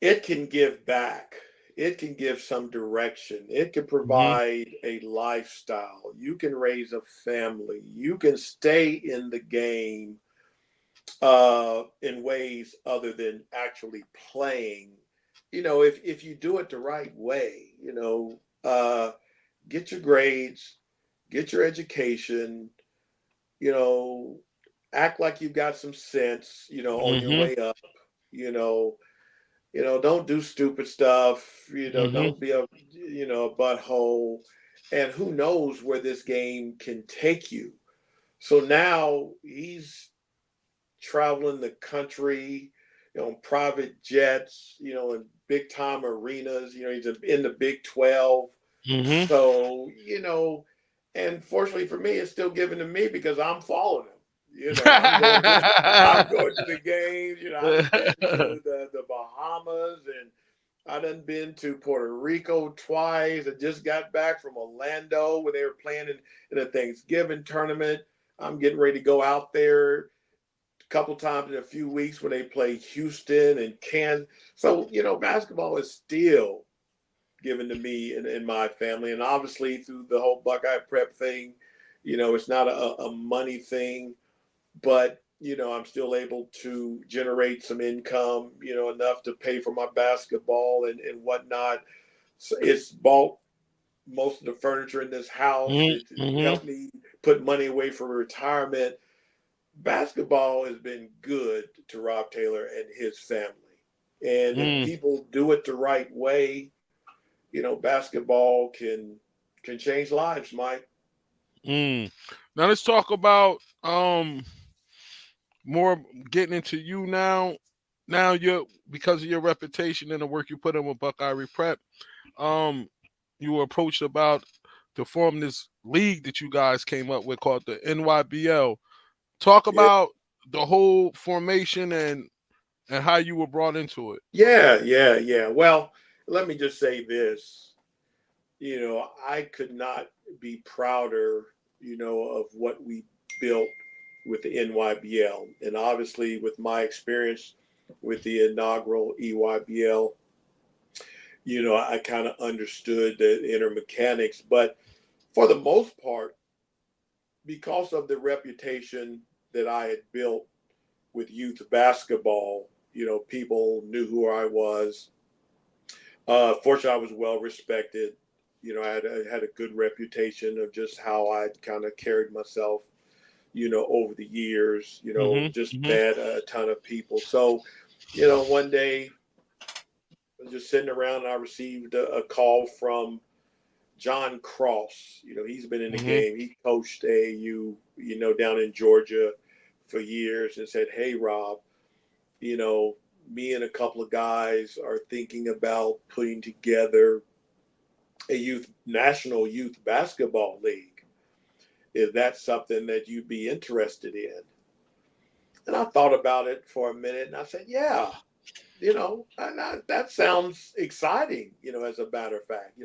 it can give back. It can give some direction. It can Mm-hmm. provide a lifestyle. You can raise a family. You can stay in the game in ways other than actually playing. If you do it the right way, get your grades, get your education, you know, act like you got some sense, on your Mm-hmm. way up, you know, don't do stupid stuff, Mm-hmm. don't be a butthole. And who knows where this game can take you. So now he's traveling the country, on private jets, in big time arenas, he's in the Big 12. Mm-hmm. So, and fortunately for me, it's still given to me because I'm following him. I'm going to the games. I done been to the Bahamas, and I done been to Puerto Rico twice. I just got back from Orlando when they were playing in a Thanksgiving tournament. I'm getting ready to go out there a couple times in a few weeks when they play Houston and Kansas. So, basketball is still given to me and my family. And obviously through the whole Buckeye prep thing, it's not a money thing, but I'm still able to generate some income, enough to pay for my basketball and whatnot. So it's bought most of the furniture in this house. It Mm-hmm. helped me put money away for retirement. Basketball has been good to Rob Taylor and his family. And if Mm. people do it the right way, basketball can change lives, Mike. Mm. Now let's talk about more getting into you now. Now you're because of your reputation and the work you put in with Buckeye Prep, um, you were approached about to form this league that you guys came up with called the NYBL. Talk Yeah, about the whole formation and how you were brought into it. yeah. Well, let me just say this. I could not be prouder, of what we built with the NYBL. And obviously, with my experience with the inaugural EYBL, I kind of understood the inner mechanics. But for the most part, because of the reputation that I had built with youth basketball, people knew who I was. Fortunately, I was well respected. I had a good reputation of just how I kind of carried myself, over the years, just Mm-hmm. met a ton of people. So, one day I was just sitting around and I received a call from John Cross. He's been in the Mm-hmm. game. He coached AAU, down in Georgia for years, and said, "Hey, Rob, me and a couple of guys are thinking about putting together a national youth basketball league. Is that something that you'd be interested in?" And I thought about it for a minute, and I said, "Yeah, that sounds exciting." As a matter of fact,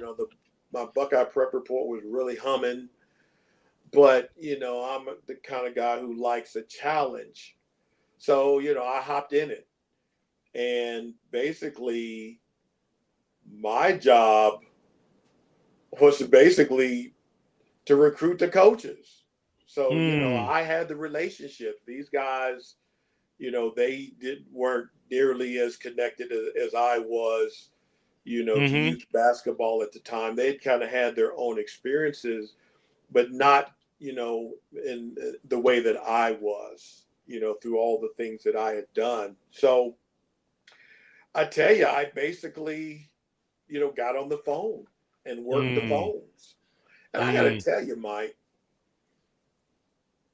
my Buckeye Prep report was really humming, but I'm the kind of guy who likes a challenge. So I hopped in it, and basically my job was to basically to recruit the coaches. So, Mm. I had the relationship. These guys, they weren't nearly as connected as I was, to Mm-hmm. youth basketball at the time. They'd kind of had their own experiences, but not, in the way that I was, through all the things that I had done. So I tell you, I basically, got on the phone and worked the Mm. phones. And I got to Mm. tell you, Mike,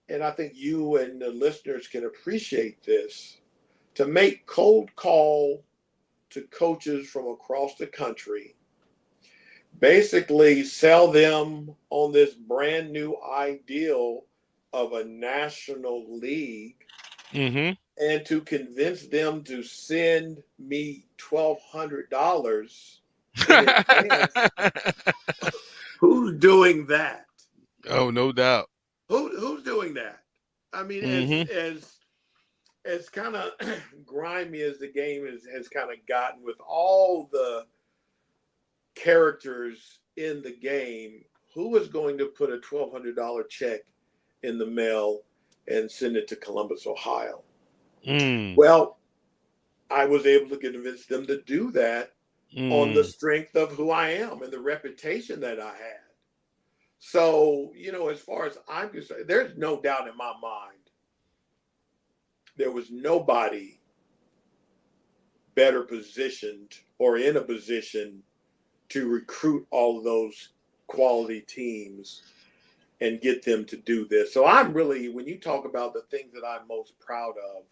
and I think you and the listeners can appreciate this, to make cold call to coaches from across the country, basically sell them on this brand new ideal of a national league, Mm-hmm. and to convince them to send me $1,200 in advance. Who's doing that? Oh, no doubt. Who's doing that? I mean, as Mm-hmm. as as kind of grimy as the game has kind of gotten with all the characters in the game, who is going to put a $1,200 check in the mail and send it to Columbus, Ohio? Mm. Well, I was able to convince them to do that on the Mm. strength of who I am and the reputation that I had. So, as far as I'm concerned, there's no doubt in my mind there was nobody better positioned or in a position to recruit all of those quality teams and get them to do this. So I'm really, when you talk about the things that I'm most proud of,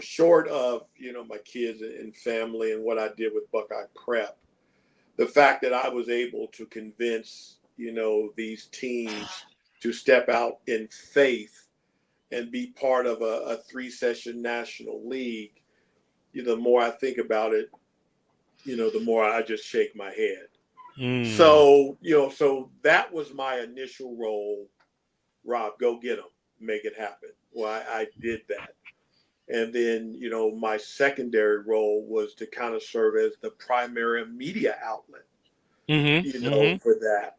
short of, my kids and family and what I did with Buckeye Prep, the fact that I was able to convince, these teams to step out in faith and be part of a 3-session national league, the more I think about it, the more I just shake my head. Mm. So, so that was my initial role. Rob, go get them, make it happen. Well, I did that. And then, my secondary role was to kind of serve as the primary media outlet, Mm-hmm. Mm-hmm. for that.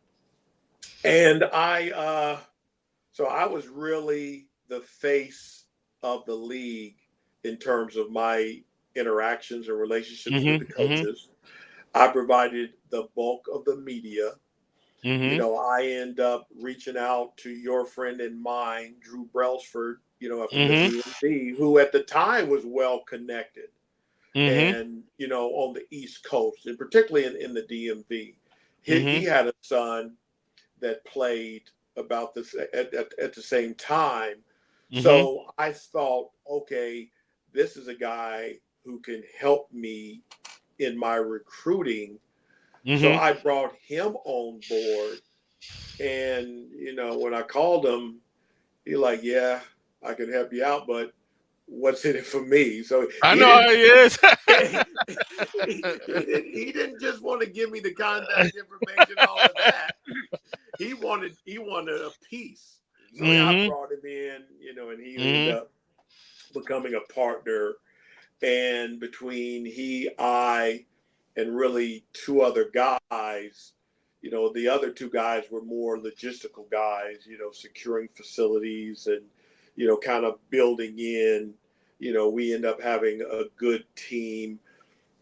And so I was really the face of the league in terms of my interactions and relationships with the Mm-hmm. Mm-hmm. coaches. I provided the bulk of the media. Mm-hmm. I end up reaching out to your friend and mine, Drew Brailsford, up in the Mm-hmm. DMV, who at the time was well connected Mm-hmm. and, on the East Coast, and particularly in the DMV. He Mm-hmm. had a son that played about this at the same time. Mm-hmm. So I thought, okay, this is a guy who can help me in my recruiting. So Mm-hmm. I brought him on board. And, when I called him, he like, yeah, I can help you out, but what's in it for me? So I he know how didn't he is. he didn't just want to give me the contact information, all of that. He wanted a piece. So I Mm-hmm. brought him in, and he ended Mm-hmm. up becoming a partner. And between I, and really two other guys, the other two guys were more logistical guys, securing facilities and, kind of building in, we end up having a good team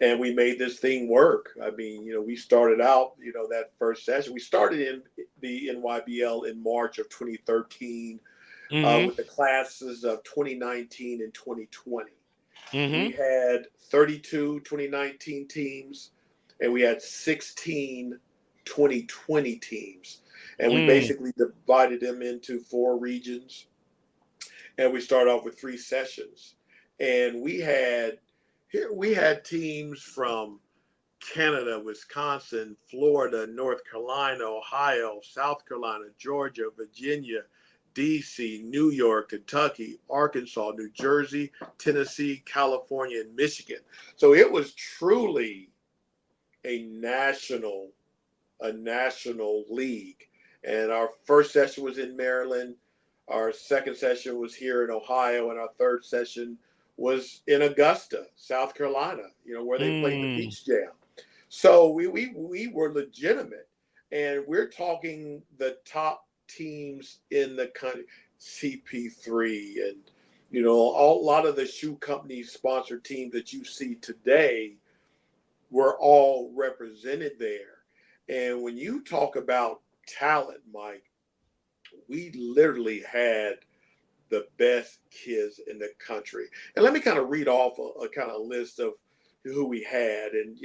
and we made this thing work. I mean, we started out, that first session. We started in the NYBL in March of 2013 Mm-hmm. with the classes of 2019 and 2020. We Mm-hmm. had 32 2019 teams and we had 16 2020 teams. And we Mm. basically divided them into 4 regions. And we started off with 3 sessions. And we had teams from Canada, Wisconsin, Florida, North Carolina, Ohio, South Carolina, Georgia, Virginia, DC, New York, Kentucky, Arkansas, New Jersey, Tennessee, California, and Michigan. So it was truly a national league. And our first session was in Maryland. Our second session was here in Ohio, and our third session was in Augusta, South Carolina, where they played the Mm. Peach Jam. So we were legitimate. And we're talking the top teams in the country, CP3, and a lot of the shoe company sponsored teams that you see today were all represented there. And when you talk about talent, Mike, we literally had the best kids in the country. And let me kind of read off a kind of list of who we had. And,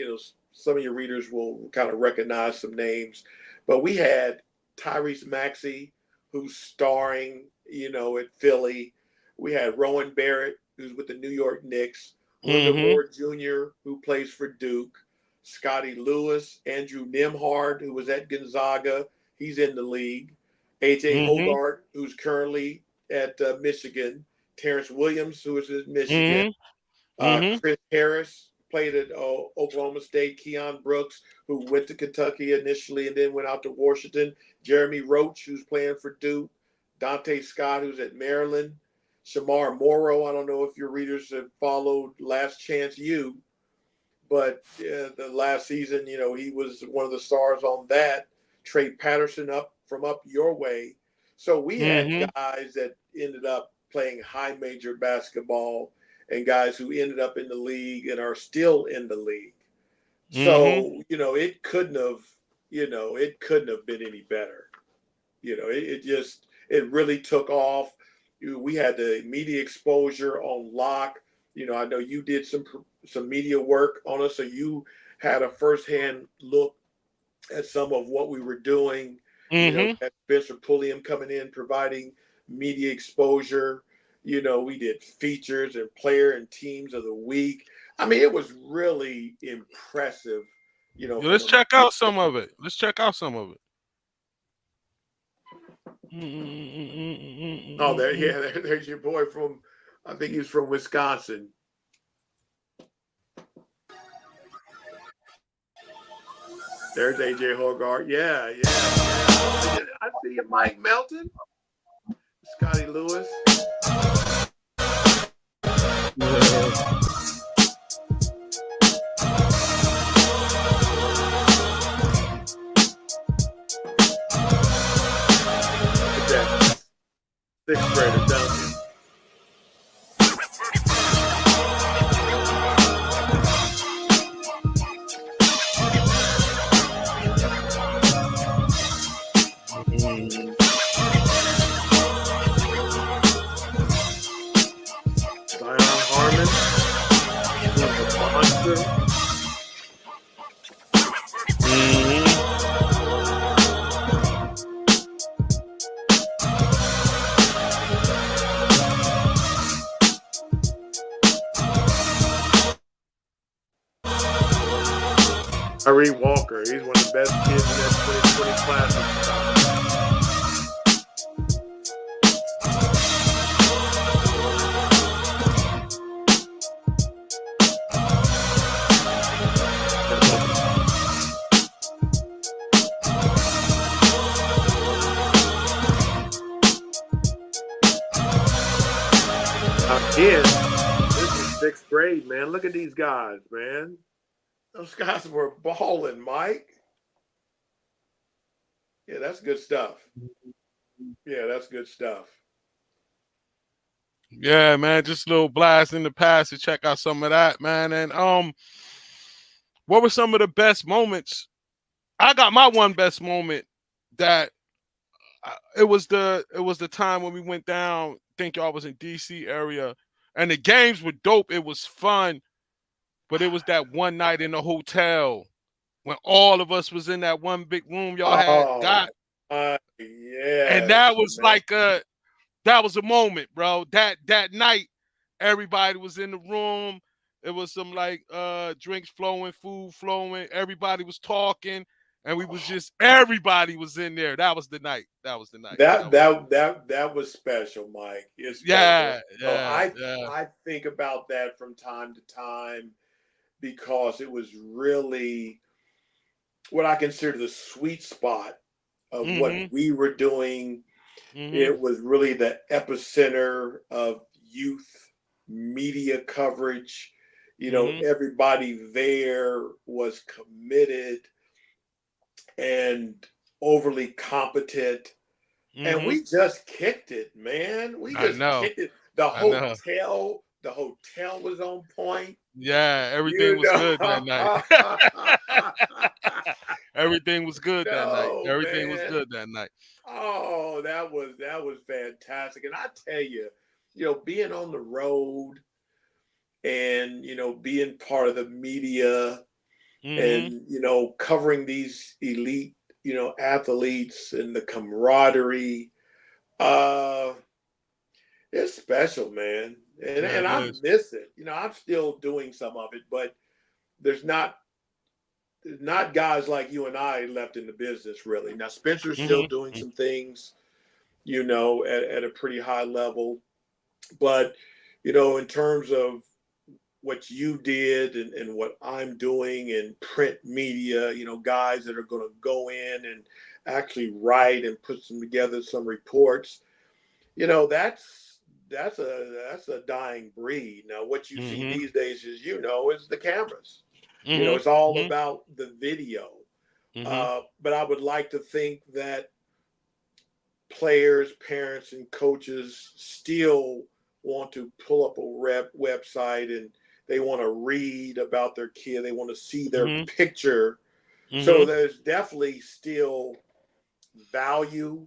some of your readers will kind of recognize some names. But we had Tyrese Maxey, who's starring, at Philly. We had Rowan Barrett, who's with the New York Knicks. Wendell Moore Jr., who plays for Duke. Scotty Lewis, Andrew Nimhard, who was at Gonzaga. He's in the league. AJ Hogarth, who's currently at Michigan. Terrence Williams, who is at Michigan. Chris Harris played at Oklahoma State. Keon Brooks, who went to Kentucky initially and then went out to Washington. Jeremy Roach, who's playing for Duke. Dante Scott, who's at Maryland. Shamar Morrow, I don't know if your readers have followed Last Chance U, but the last season, he was one of the stars on that. Trey Patterson up your way. So we had guys that ended up playing high major basketball and guys who ended up in the league and are still in the league. So, it couldn't have been any better. It really took off. We had the media exposure on lock. I know you did some media work on us, so you had a firsthand look at some of what we were doing. At Spencer Pulliam coming in, providing media exposure. We did features and player and teams of the week. I mean, it was really impressive. Let's check out some of it. Oh, there's your boy from, I think he's from Wisconsin. There's AJ Hogarth. Yeah. I see you, Mike Melton. Scotty Lewis. Sixth grader, Duncan. Zion Harmon. The monster. Tyree Walker, he's one of the best kids in that 2020 class at the time. Again, this is sixth grade, man. Look at these guys, man. Those guys were balling, Mike. Yeah, that's good stuff. Yeah, man, just a little blast in the past to check out some of that, man. And what were some of the best moments? I got my one best moment that it was the time when we went down. I think y'all was in DC area, and the games were dope. It was fun, but it was that one night in the hotel when all of us was in that one big room y'all had got. Yeah. And that was that was a moment, bro. That night, everybody was in the room. It was some drinks flowing, food flowing. Everybody was talking, and everybody was in there. That was the night. That was special, Mike. Yeah. I think about that from time to time because it was really what I consider the sweet spot of what we were doing. It was really the epicenter of youth media coverage. Everybody there was committed. And overly competent. And Mm-hmm. we just kicked it, man. We I just know. kicked it. The I know. hotel was on point. Yeah, everything You was good that night. know. Everything was good that night. No, Everything was man. good that night. Oh, that was fantastic. And I tell you, being on the road and being part of the media Mm-hmm. and covering these elite athletes and the camaraderie, uh it's special, man. and Yeah, and it I is. miss it. I'm still doing some of it, but there's not guys like you and I left in the business, really. Now Spencer's still doing Mm-hmm. some things at a pretty high level, but in terms of what you did and what I'm doing in print media, guys that are going to go in and actually write and put some together some reports, that's a dying breed. Now, what you see Mm-hmm. these days is the cameras. Mm-hmm. It's all Mm-hmm. about the video. Mm-hmm. But I would like to think that players, parents, and coaches still want to pull up a website and they want to read about their kid. They want to see their Mm-hmm. picture. So Mm-hmm. there's definitely still value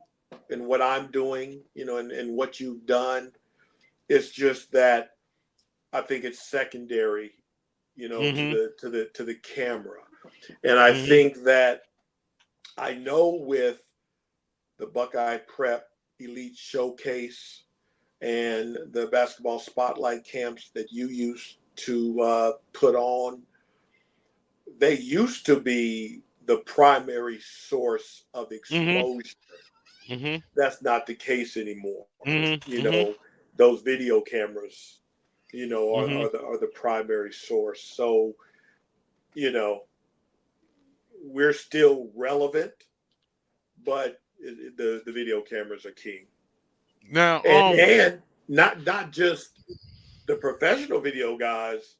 in what I'm doing, and what you've done. It's just that I think it's secondary, to Mm-hmm. the camera. And I Mm-hmm. think that I know with the Buckeye Prep Elite Showcase and the basketball spotlight camps that you used to put on, they used to be the primary source of Mm-hmm. exposure. Mm-hmm. That's not the case anymore. You Mm-hmm. know, those video cameras, Mm-hmm. are the primary source. So, you know, we're still relevant, but the video cameras are king. Now, And not just the professional video guys,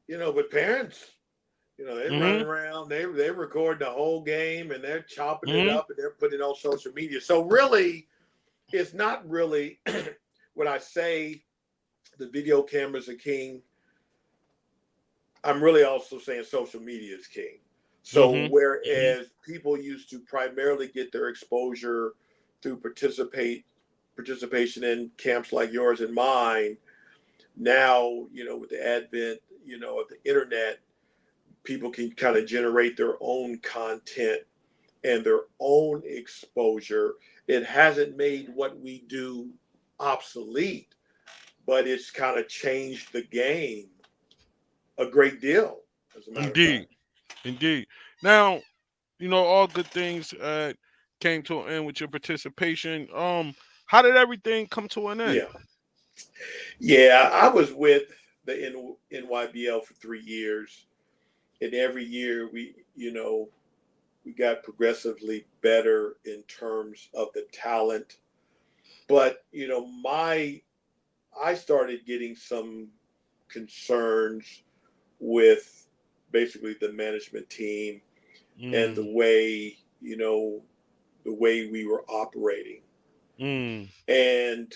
but parents. They're running mm-hmm. around. They're recording the whole game and they're chopping it Mm-hmm. up and they're putting it on social media. So really, it's not really when I say the video cameras are king. I'm really also saying social media is king. So Mm-hmm. whereas people used to primarily get their exposure through participation in camps like yours and mine, now with the advent of the internet, people can kind of generate their own content and their own exposure. It hasn't made what we do obsolete, but it's kind of changed the game a great deal, as a matter of Indeed. fact. Indeed. Now, all good things came to an end with your participation. How did everything come to an end? Yeah. Yeah. I was with the NYBL for 3 years. And every year we got progressively better in terms of the talent. But, I started getting some concerns with basically the management team and Mm, the way we were operating. mm, And,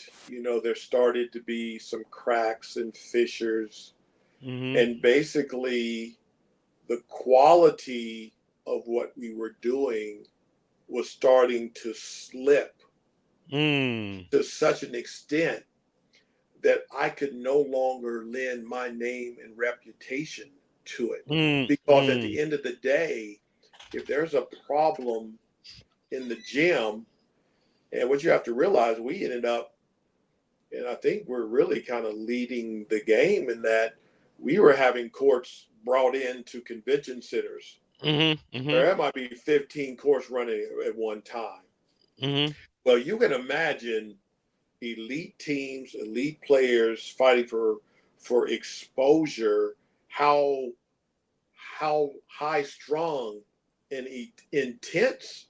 there started to be some cracks and fissures. mm-hmm, And basically, the quality of what we were doing was starting to slip mm, to such an extent that I could no longer lend my name and reputation to it. mm, Because at mm, the end of the day, if there's a problem in the gym, and what you have to realize, we ended up, and I think we're really kind of leading the game in that we were having courts brought into convention centers. mm-hmm, There mm-hmm, might be 15 courts running at one time. mm-hmm, Well, you can imagine elite teams, elite players fighting for exposure, how high strung and intense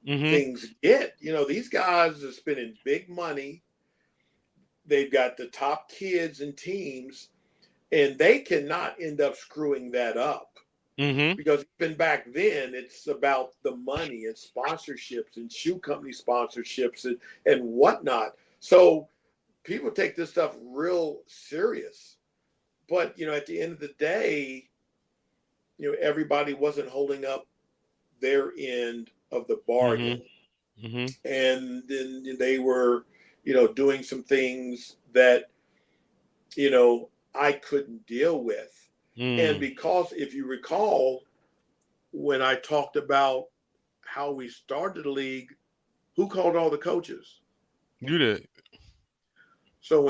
mm-hmm, things get. These guys are spending big money. They've got the top kids and teams, and they cannot end up screwing that up. Mm-hmm. Because even back then, it's about the money and sponsorships and shoe company sponsorships and whatnot. So people take this stuff real serious. But, at the end of the day, everybody wasn't holding up their end of the Mm-hmm. bargain. Mm-hmm. And then they were, doing some things that, I couldn't deal with. And Mm. because if you recall, when I talked about how we started the league, who called all the coaches? You did. So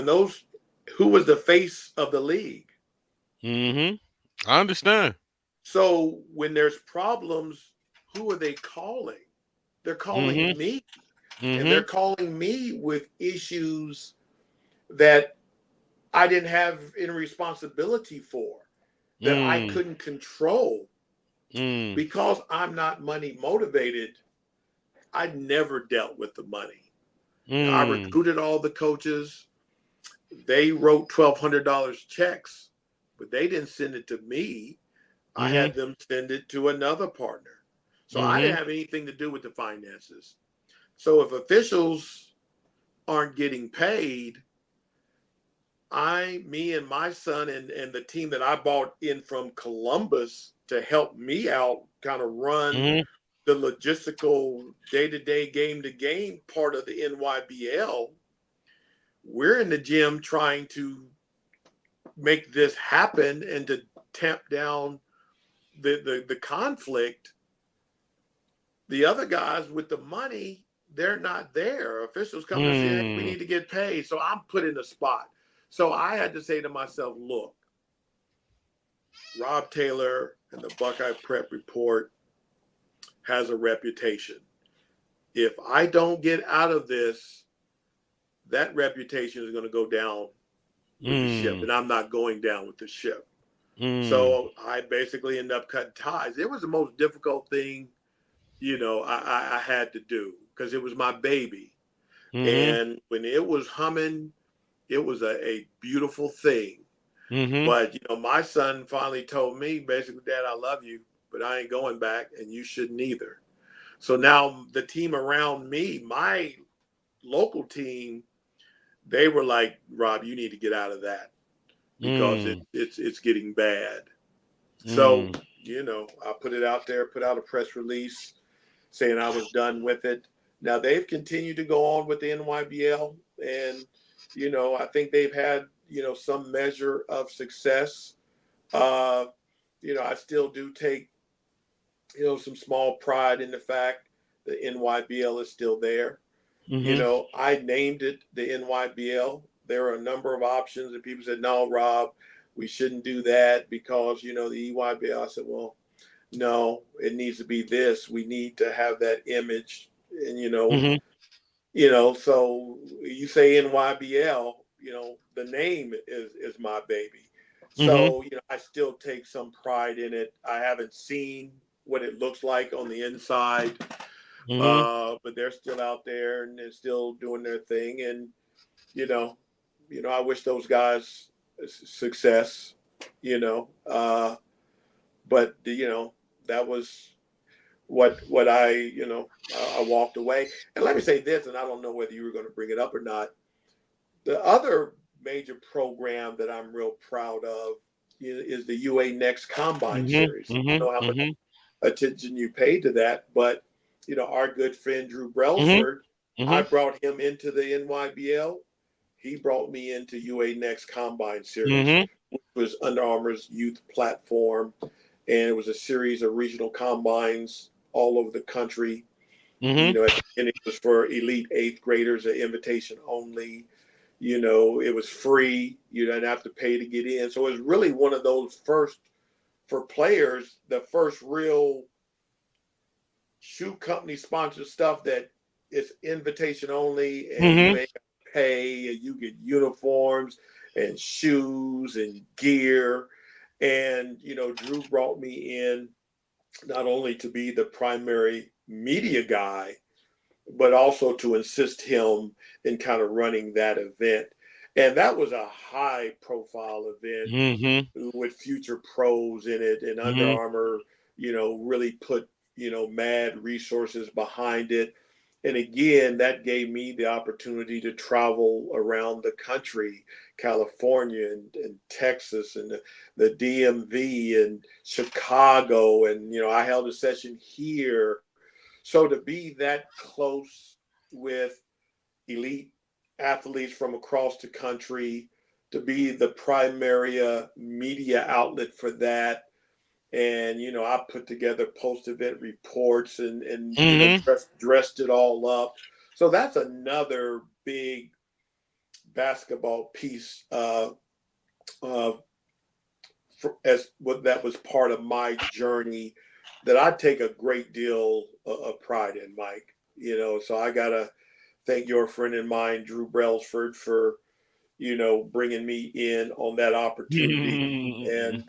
who was the face of the league? Mm-hmm. I understand. So when there's problems, who are they calling? They're calling Mm-hmm. me, and they're Mm-hmm. calling me with issues that I didn't have any responsibility for, that I Mm. couldn't control. Mm. Because I'm not money motivated, I never dealt with the money. I Mm. recruited all the coaches. They wrote $1,200 checks, but they didn't send it to me. I Mm-hmm. had them send it to another partner. So I Mm-hmm. didn't have anything to do with the finances. So if officials aren't getting paid, me and my son and the team that I bought in from Columbus to help me out kind of run Mm-hmm. the logistical day-to-day game-to-game part of the NYBL, we're in the gym trying to make this happen and to tamp down the conflict. The other guys with the money, they're not there. Officials come and say, hey, we Mm. need to get paid. So I'm put in a spot. So I had to say to myself, look, Rob Taylor and the Buckeye Prep Report has a reputation. If I don't get out of this, that reputation is going to go down with the ship, Mm. and I'm not going down with the ship. Mm. So I basically ended up cutting ties. It was the most difficult thing, I had to do because it was my baby. Mm-hmm. And when it was humming, it was a beautiful thing. Mm-hmm. But, my son finally told me, basically, Dad, I love you, but I ain't going back, and you shouldn't either. So now the team around me, my local team, they were like, Rob, you need to get out of that because Mm. it's getting bad. So, Mm. I put it out there, put out a press release saying I was done with it. Now they've continued to go on with the NYBL, and I think they've had some measure of success. Uh, I still do take some small pride in the fact the NYBL is still there. Mm-hmm. I named it the NYBL. There are a number of options, and people said, "No, Rob, we shouldn't do that because the EYBL." I said, "Well, no, it needs to be this. We need to have that image." And Mm-hmm. so you say NYBL, the name is my baby. Mm-hmm. So I still take some pride in it. I haven't seen what it looks like on the inside, Mm-hmm. but they're still out there and they're still doing their thing. And you know, I wish those guys success. You know, but that was what I walked away. And let me say this, and I don't know whether you were going to bring it up or not. The other major program that I'm real proud of is the UA Next Combine Mm-hmm. Series. I don't know how much Mm-hmm. attention you paid to that, but our good friend Drew Mm-hmm. Brelsford, I Mm-hmm. brought him into the NYBL. He brought me into UA Next Combine Series, Mm-hmm. which was Under Armour's youth platform, and it was a series of regional combines all over the country. Mm-hmm. At the beginning, it was for elite eighth graders, an invitation only. It was free. You didn't have to pay to get in. So it was really one of those first for players, the first real shoe company sponsored stuff that is invitation only, and you Mm-hmm. ain't got to pay, and you get uniforms and shoes and gear. And Drew brought me in not only to be the primary media guy, but also to assist him in kind of running that event. And that was a high profile event Mm-hmm. with future pros in it, and Under Mm-hmm. Armour, really put, mad resources behind it. And again, that gave me the opportunity to travel around the country, California and Texas and the DMV and Chicago. And, I held a session here. So to be that close with elite athletes from across the country, to be the primary media outlet for that. And I put together post-event reports and Mm-hmm. dressed it all up. So that's another big basketball piece uh, as what that was part of my journey that I take a great deal of pride in, Mike. So I gotta thank your friend and mine, Drew Brailsford, for bringing me in on that opportunity, and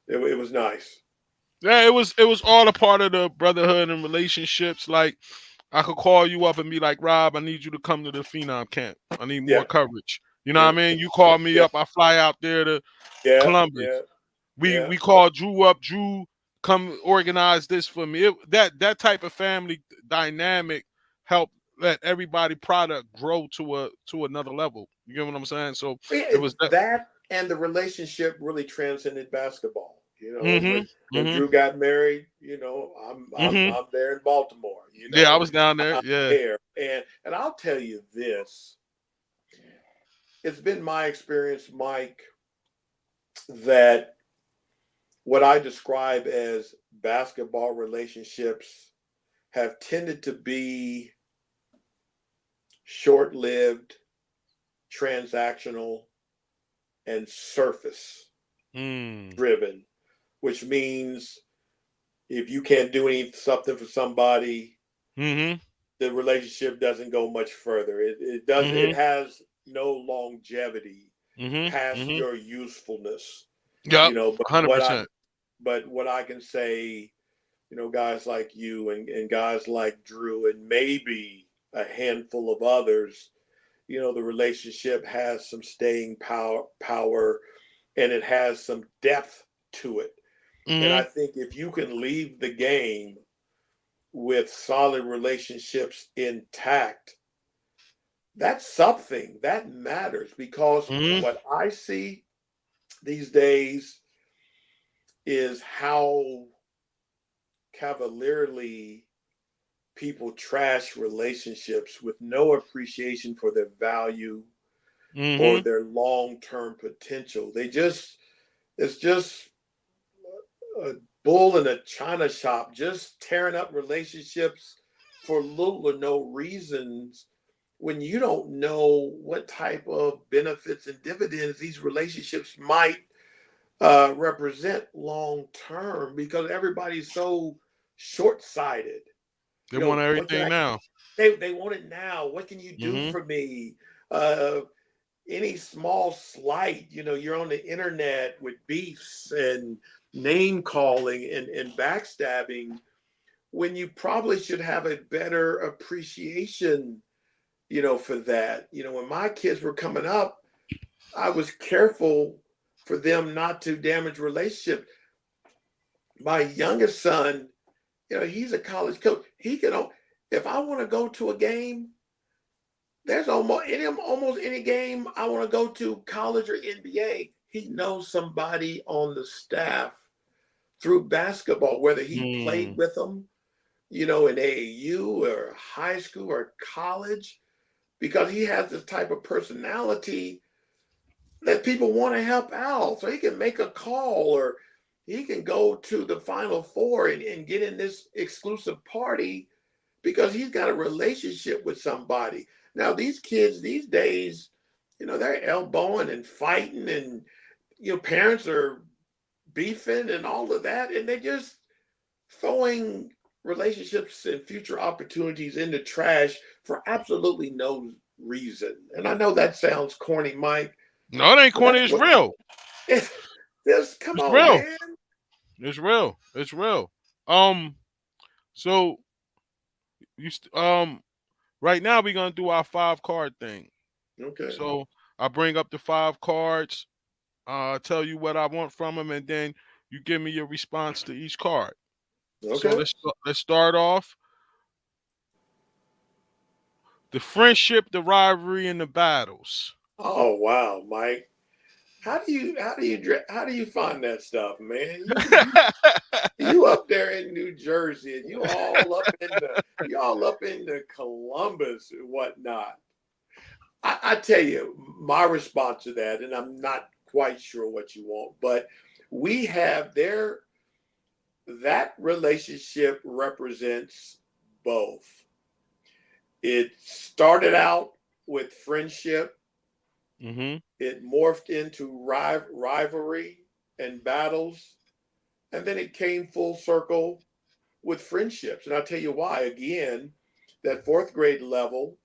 it was nice. Yeah, it was all a part of the brotherhood and relationships. Like I could call you up and be like, Rob, I need you to come to the Phenom camp. I need more Yeah, coverage. You know what I yeah, mean? You call me yeah, up, I fly out there to yeah, Columbus. yeah, We yeah. we call Drew up. Drew, come organize this for me. That type of family dynamic helped let everybody product grow to another level. You get what I'm saying? So it was that. That and the relationship really transcended basketball. Mm-hmm. When Mm-hmm. Drew got married, Mm-hmm. I'm there in Baltimore. Yeah, I was down there. I'm Yeah. there, and I'll tell you this: it's been my experience, Mike, that what I describe as basketball relationships have tended to be short-lived, transactional, and surface Mm. driven, which means if you can't do something for somebody, Mm-hmm. the relationship doesn't go much further. It does. It Mm-hmm. has no longevity Mm-hmm. past Mm-hmm. your usefulness. Yep. But what I 100%. can say, guys like you and guys like Drew and maybe a handful of others, the relationship has some staying power, and it has some depth to it. And I Mm-hmm. think if you can leave the game with solid relationships intact, that's something that matters, because Mm-hmm. what I see these days is how cavalierly people trash relationships with no appreciation for their value or Mm-hmm. their long-term potential. It's just a bull in a china shop, just tearing up relationships for little or no reasons, when you don't know what type of benefits and dividends these relationships might represent long term, because everybody's so short sighted. They want What can everything I? now. They want it now. What can you do Mm-hmm. for me? Uh, any small slight, you're on the internet with beefs and name calling and backstabbing, when you probably should have a better appreciation, for that. When my kids were coming up, I was careful for them not to damage relationships. My youngest son, he's a college coach. He can, if I want to go to a game, there's almost any game I want to go to, college or NBA, he knows somebody on the staff through basketball, whether he played Mm. with them, in AAU or high school or college, because he has this type of personality that people want to help out. So he can make a call, or he can go to the Final Four and get in this exclusive party because he's got a relationship with somebody. Now, these kids these days, they're elbowing and fighting, and parents are beefing and all of that, and they're just throwing relationships and future opportunities in the trash for absolutely no reason. And I know that sounds corny, Mike, No, it ain't but corny. that's It's what real. it's. Just come It's on, real. man. It's real. It's real. Um. So you right now we're gonna do our 5 card thing. Okay. So I bring up the 5 cards, tell you what I want from them, and then you give me your response to each card. So Okay. let's start off the friendship, the rivalry, and the battles. Oh wow, Mike. How do you find that stuff, man? You up there in New Jersey, and you all up in the Columbus and whatnot. I tell you, my response to that, and I'm not quite sure what you want, but we have there that relationship represents both. It started out with friendship, Mm-hmm. it morphed into rivalry and battles, and then it came full circle with friendships. And I'll tell you why. Again, that fourth grade level,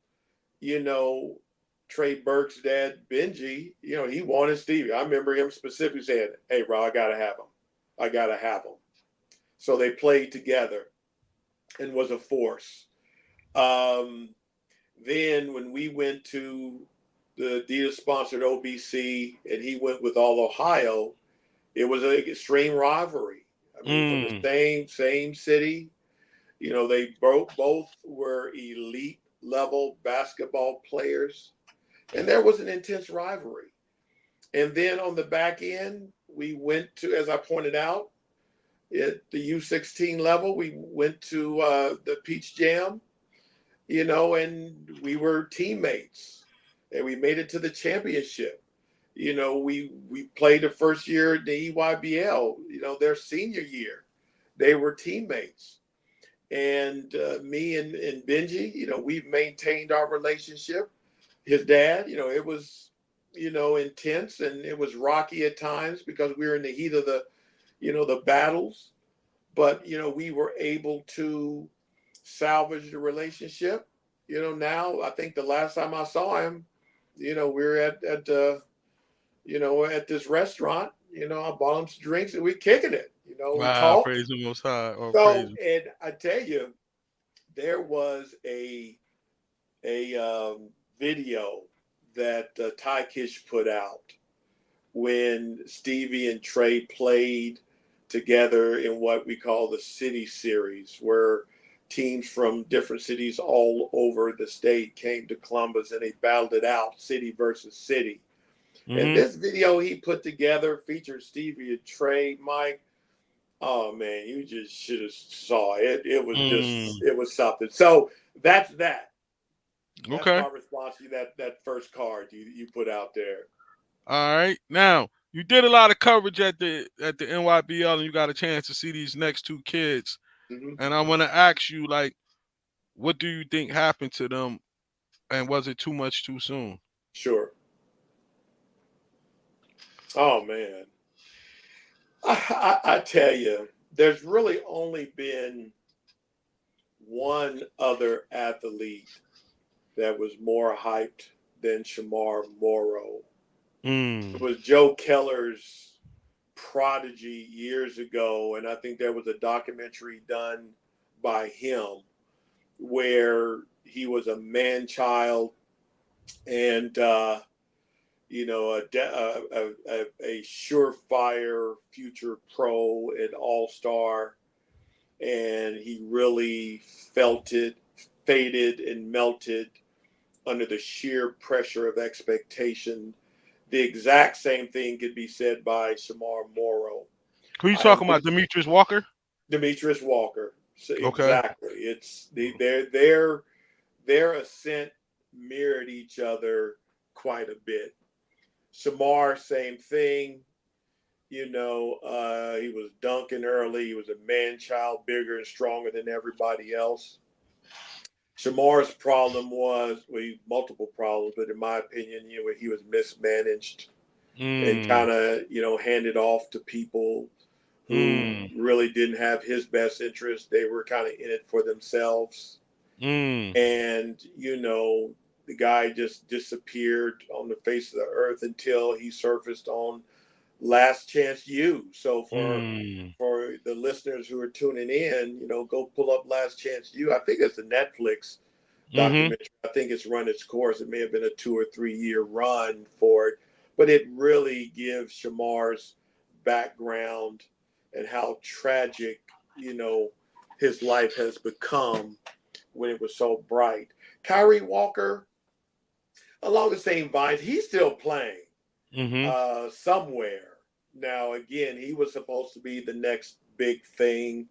you know, Trey Burke's dad, Benji, he wanted Stevie. I remember him specifically saying, "Hey, bro, I gotta have him. I gotta have him." So they played together and was a force. Um, then when we went to the Adidas sponsored OBC and he went with All Ohio, it was an extreme rivalry. I mean, from the Mm. same city, they both were elite level basketball players, and there was an intense rivalry. And then on the back end, we went to, as I pointed out, at the U16 level, we went to the Peach Jam, and we were teammates, and we made it to the championship. We played the first year at the EYBL, their senior year. They were teammates. And me and Benji, we've maintained our relationship. His dad, it was, intense, and it was rocky at times because we were in the heat of the battles. But, we were able to salvage the relationship. Now I think the last time I saw him, we were at this restaurant. I bought him some drinks and we kicking it. We Wow, talked. praise the Most High. Or praise So, him. and I tell you, there was a video that Ty Kish put out when Stevie and Trey played together in what we call the City Series, where teams from different cities all over the state came to Columbus and they battled it out, city versus city. And Mm-hmm. this video he put together featured Stevie and Trey, Mike. Oh man, you just should have saw it. Mm. It was something. So that's that. That's Okay. my response to you, that first card you put out there. All right. Now you did a lot of coverage at the NYBL, and you got a chance to see these next 2 kids. Hmm. And I want to ask you, like, what do you think happened to them, and was it too much too soon? Sure. Oh man, I tell you, there's really only been one other athlete that was more hyped than Shamar Morrow. It Mm. was Joe Keller's prodigy years ago, and I think there was a documentary done by him where he was a man child and a surefire future pro and all star, and he really felt it, faded and melted under the sheer pressure of expectation. The exact same thing could be said by Shamar Morrow. Who you I talking about? Demetrius Walker? Demetrius Walker. So Okay. exactly. Their ascent mirrored each other quite a bit. Shamar, same thing. He was dunking early. He was a man child, bigger and stronger than everybody else. Shamar's problem was, well, multiple problems, but in my opinion, he was mismanaged and Mm. kind of, handed off to people who Mm. really didn't have his best interest. They were kind of in it for themselves. Mm. And, the guy just disappeared on the face of the earth until he surfaced on Last Chance U. So Mm. for the listeners who are tuning in, go pull up Last Chance U. I think it's a Netflix Mm-hmm. documentary. I think it's run its course. It may have been a 2 or 3 year run for it, but it really gives Shamar's background and how tragic, you know, his life has become when it was so bright. Kyrie Walker, along the same vines, he's still playing Mm-hmm. somewhere. Now, again, he was supposed to be the next big thing,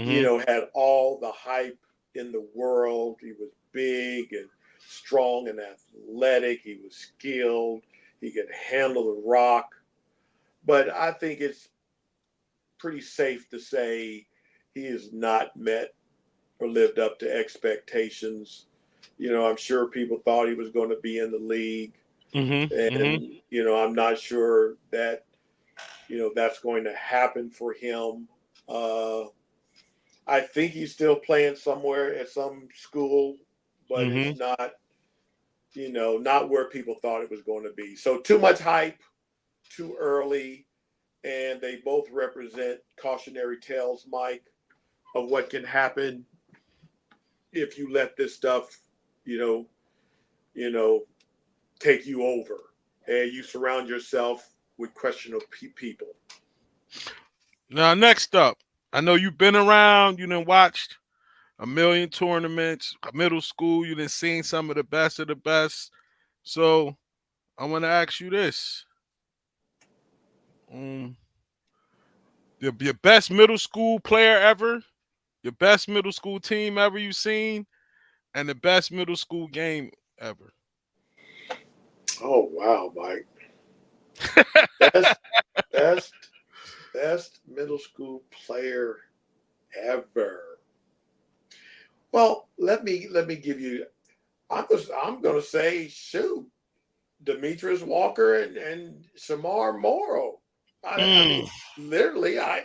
you Mm-hmm. know, had all the hype in the world. He was big and strong and athletic. He was skilled. He could handle the rock. But I think it's pretty safe to say he has not met or lived up to expectations. You know, I'm sure people thought he was going to be in the league. Mm-hmm. Mm-hmm. And, you know, I'm not sure that, you know, that's going to happen for him. Uh, I think he's still playing somewhere at some school, but it's Mm-hmm. not, you know, not where people thought it was going to be. So too much hype, too early, and they both represent cautionary tales, Mike, of what can happen if you let this stuff, you know, you know, take you over, and you surround yourself with questionable people. Now, next up, I know you've been around. You done watched a million tournaments, middle school. You done seen some of the best. So I want to ask you this: um, your best middle school player ever, your best middle school team ever you seen, and the best middle school game ever. Oh wow, Mike, best best best middle school player ever. Well, let me give you. I'm going to say shoot, Demetrius Walker and Shamar Morrow. I Mm, mean, literally, I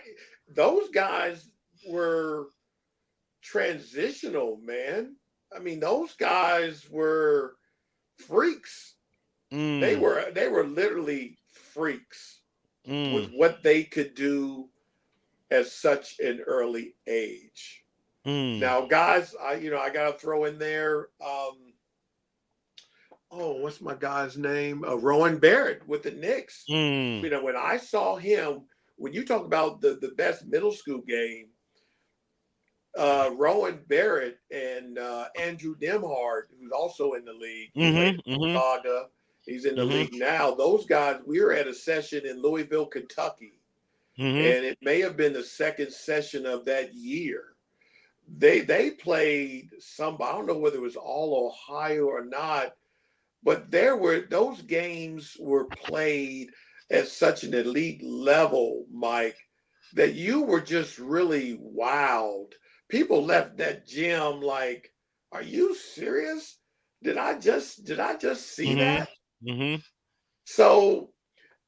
those guys were transitional, man. I mean, those guys were freaks. mm, They were literally freaks with mm, what they could do at such an early age. mm, Now, guys, I gotta throw in there. Oh, what's my guy's name? Rowan Barrett with the Knicks. mm, You know, when I saw him, when you talk about the best middle school game, Rowan Barrett and Andrew Demhard, who's also in the league, he played mm-hmm, at mm-hmm, Gonzaga. He's in the mm-hmm, league now. Those guys, we were at a session in Louisville, Kentucky, mm-hmm, and it may have been the second session of that year. They played some. I don't know whether it was all Ohio or not, but there were those games were played at such an elite level, Mike, that you were just really wowed. People left that gym like, are you serious? Did I just see mm-hmm, that? mm-hmm. So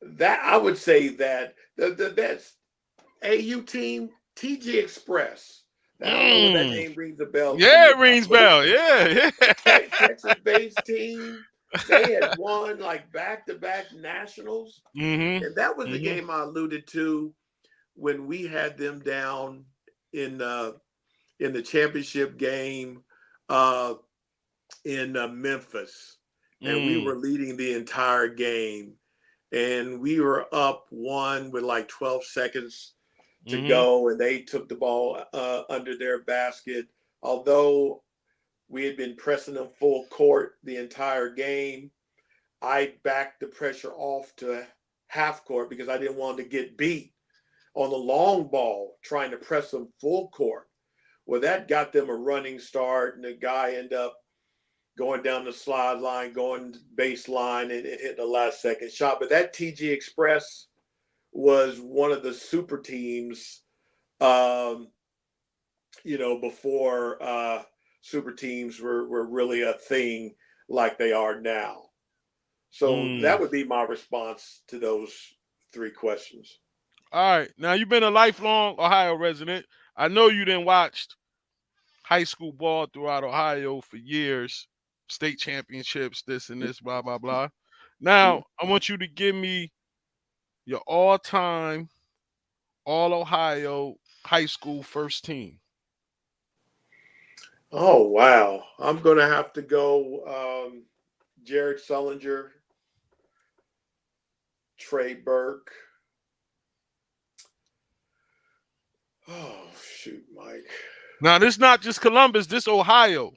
that I would say that the best AU team, TG Express. Now, I don't know what that Mm. name rings a bell to Yeah, you, it rings but bell. Yeah, yeah. Texas-based team. They had won like back-to-back nationals, mm-hmm, and that was the mm-hmm, game I alluded to when we had them down in uh, in the championship game uh, in Memphis, and we mm, were leading the entire game, and we were up one with like 12 seconds to mm-hmm, go, and they took the ball under their basket. Although we had been pressing them full court the entire game, I backed the pressure off to half court because I didn't want to get beat on the long ball trying to press them full court. Well, that got them a running start, and the guy ended up going down the slide line, going baseline, and hitting the last second shot. But that TG Express was one of the super teams, um, before super teams were really a thing like they are now. So mm. that would be my response to those three questions. All right. Now you've been a lifelong Ohio resident. I know you didn't watch high school ball throughout Ohio for years, state championships, this and this, blah, blah, blah. Now, I want you to give me your all time, all Ohio high school first team. Oh wow, I'm gonna have to go. Jared Sullinger, Trey Burke. Oh shoot, Mike. Now, this not just Columbus, this Ohio.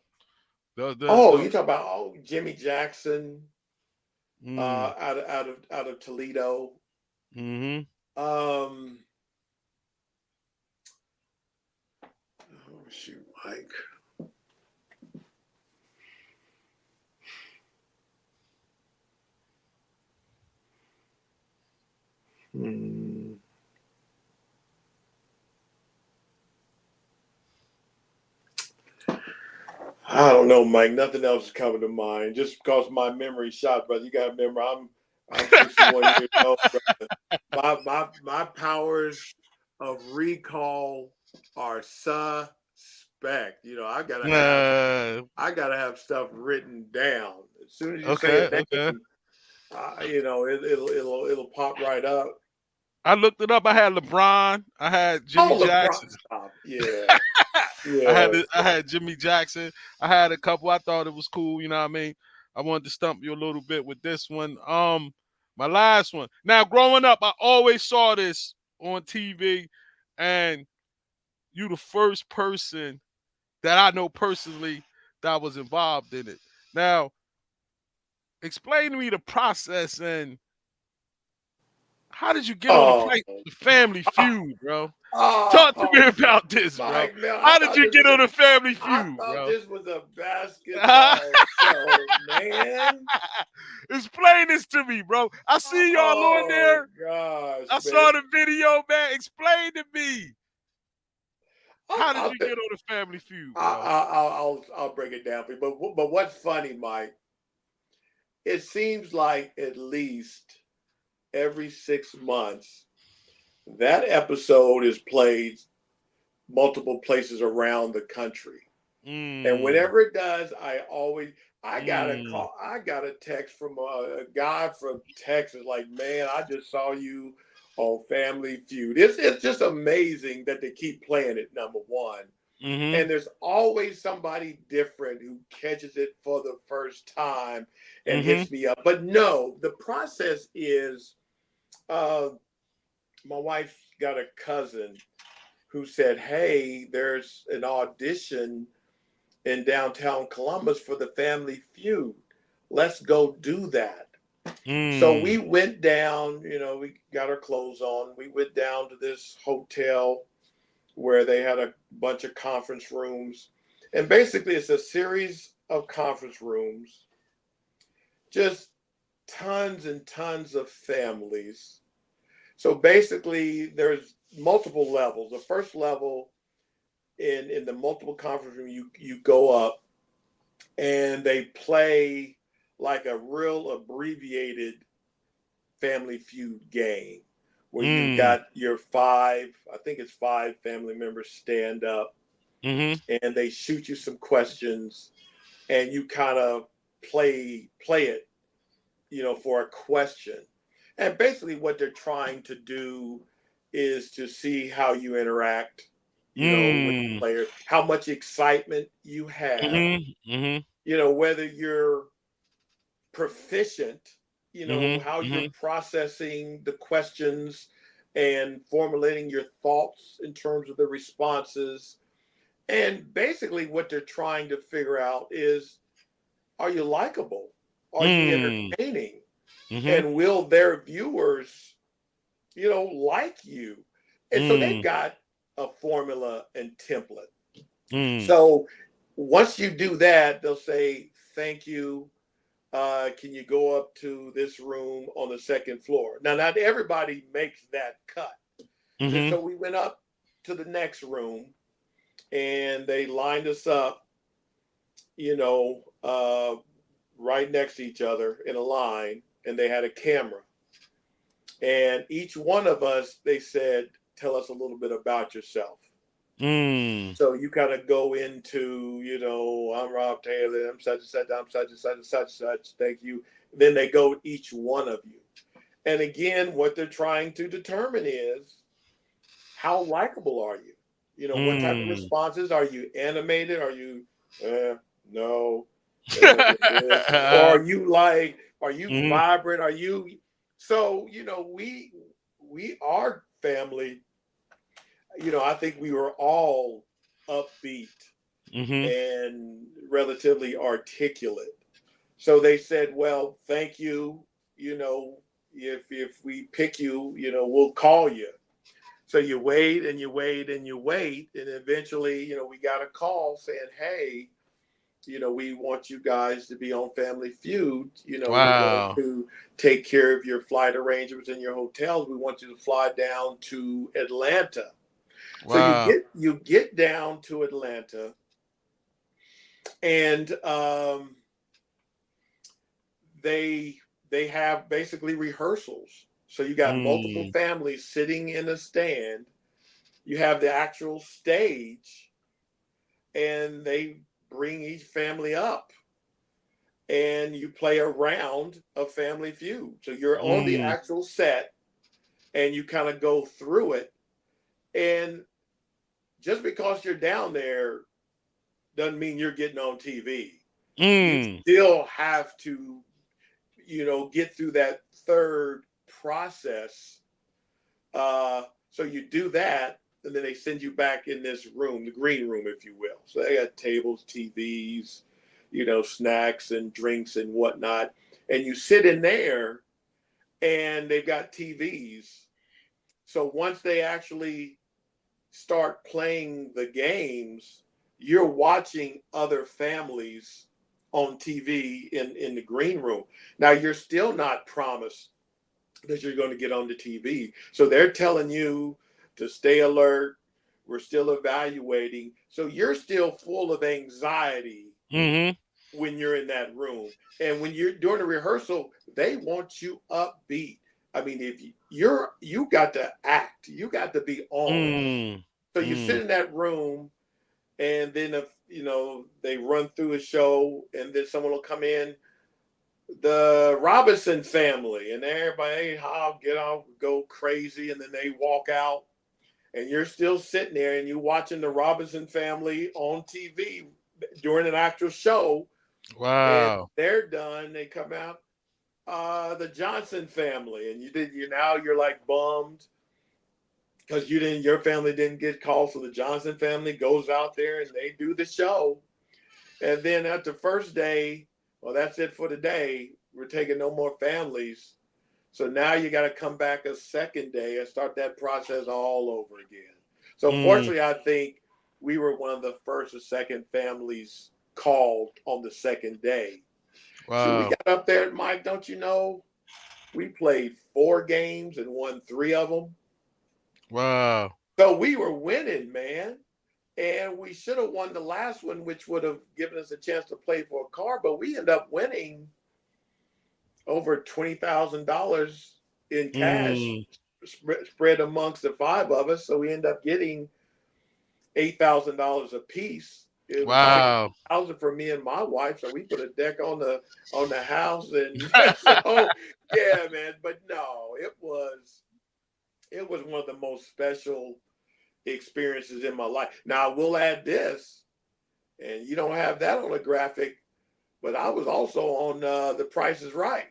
Oh, The you talk about Jimmy Jackson, mm, out of Toledo. mm-hmm. Um, oh shoot, Mike. Hmm. I don't know, Mike. Nothing else is coming to mind. Just because my memory's shot, brother. You got to remember, I'm 61 years old, brother. My powers of recall are suspect. You know, uh, I gotta have stuff written down. As soon as you say okay, a okay. name, you know, it'll pop right up. I looked it up. I had LeBron. I had Jimmy Oh, LeBron, Jackson. stop. Yeah, I yeah. had Jimmy Jackson. I had a couple. I thought it was cool. You know what I mean? I wanted to stump you a little bit with this one. My last one. Now, growing up, I always saw this on TV, and you the first person that I know personally that was involved in it. Now, explain to me the process and how did you get on the Oh, plate with the Family Feud, bro? Talk to me oh, about this, bro. Mike, man, How did you get on the Family I Feud, thought bro? this was a basketball show, man. Explain this to me, bro. I see y'all on Oh there. gosh, I saw man. the video, man. Explain to me. How did I'll, you get on the Family Feud, I, bro? I'll break it down for you. But what's funny, Mike? It seems like at least every 6 months that episode is played multiple places around the country. And Mm, whenever it does, mm, I got a text from a guy from Texas, like, man, I just saw you on Family Feud. It's just amazing that they keep playing it, number one. mm-hmm, And there's always somebody different who catches it for the first time and mm-hmm, hits me up. But no, the process is uh, my wife got a cousin who said, hey, there's an audition in downtown Columbus for the Family Feud. Let's go do that. So we mm, went down, you know, we got our clothes on. We went down to this hotel where they had a bunch of conference rooms. And basically, it's a series of conference rooms, just tons and tons of families. So basically, there's multiple levels. The first level in the multiple conference room, you go up and they play like a real abbreviated Family Feud game where you mm, got your five, I think it's five family members stand up mm-hmm, and they shoot you some questions and you kind of play it, you know, for a question. And basically what they're trying to do is to see how you interact, you know, with the mm, players, how much excitement you have, mm-hmm, mm-hmm, you know, whether you're proficient, you know, mm-hmm, how you're mm-hmm, processing the questions and formulating your thoughts in terms of the responses. And basically, what they're trying to figure out is, are you likable? Are you mm, entertaining? mm-hmm, And will their viewers, you know, like you? And so they've mm, got a formula and template. mm, So once you do that, they'll say, thank you. Can you go up to this room on the second floor? Now, not everybody makes that cut. And mm-hmm, so we went up to the next room and they lined us up, you know, right next to each other in a line, and they had a camera. And each one of us, they said, tell us a little bit about yourself. mm, So you kind of go into, you know, I'm Rob Taylor, I'm such and such, I'm such and such and such and such. Thank you. Then they go each one of you. And again, what they're trying to determine is how likable are you? You know, what type of mm, responses are you animated? Are you No, that ain't this. Or are you like, are you Mhm. vibrant? Are you? So we our family, I think we were all upbeat Mhm. and relatively articulate. So they said, well, thank you. You know, if we pick you, we'll call you. So you wait and you wait and you wait, and eventually, we got a call saying, hey, we want you guys to be on Family Feud. We're going Wow. to take care of your flight arrangements and your hotels. We want you to fly down to Atlanta. So you Wow. get down to Atlanta, and they they have basically rehearsals. So you got multiple Mm. families sitting in a stand. You have the actual stage, and they bring each family up, and you play a round of Family Feud. So you're on the Mm. actual set, and you kind of go through it. And just because you're down there doesn't mean you're getting on TV. You Mm. still have to, get through that third process. So you do that, and then they send you back in this room, the green room, if you will. So they got tables, TVs, snacks and drinks and whatnot. And you sit in there, and they've got TVs. So once they actually start playing the games, you're watching other families on TV in the green room. Now you're still not promised that you're going to get on the TV. So they're telling you to stay alert. We're still evaluating. So you're still full of anxiety Mhm. when you're in that room. And when you're during the rehearsal, they want you upbeat. I mean, if you got to act, you got to be on. Mm. So you sit Mm. in that room, and then if they run through a show, and then someone will come in, the Robinson family, and everybody, hey, get off, go crazy, and then they walk out, and you're still sitting there, and you're watching the Robinson family on TV during an actual show, and Wow. they're done. They come out, the Johnson family, and you're like bummed because your family didn't get called, so the Johnson family goes out there and they do the show, and then at the first day, well, that's it for the day. We're taking no more families. So now you got to come back a second day and start that process all over again. So Mm. fortunately, I think we were one of the first or second families called on the second day. So we Wow. got up there, Mike, don't you know, we played 4 games and won 3 of them. Wow. So we were winning, man. And we should have won the last one, which would have given us a chance to play for a car, but we ended up winning over $20,000 in cash Mm. spread amongst the 5 of us. So we end up getting $8,000 a piece. It was Wow. 6,000 for me and my wife. So we put a deck on the house, and so yeah, man. But no, it was one of the most special experiences in my life. Now I will add this, and you don't have that on a graphic, but I was also on The Price is Right.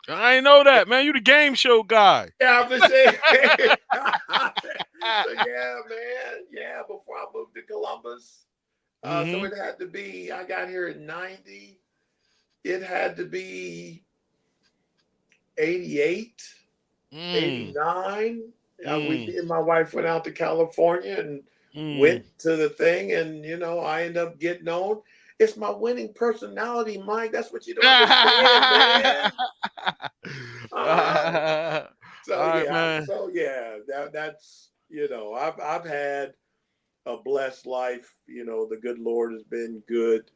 I ain't know that, man. You the game show guy. Yeah, I'm just saying. So yeah, man. Yeah, before I moved to Columbus. So Mhm. it had to be, I got here in 90. It had to be 88, Mm. 89. Mm. Me and my wife went out to California and Mm. went to the thing, and I ended up getting on. It's my winning personality, Mike. That's what you don't understand, man. All Uh, so right, yeah, man. that's I've had a blessed life. The good Lord has been good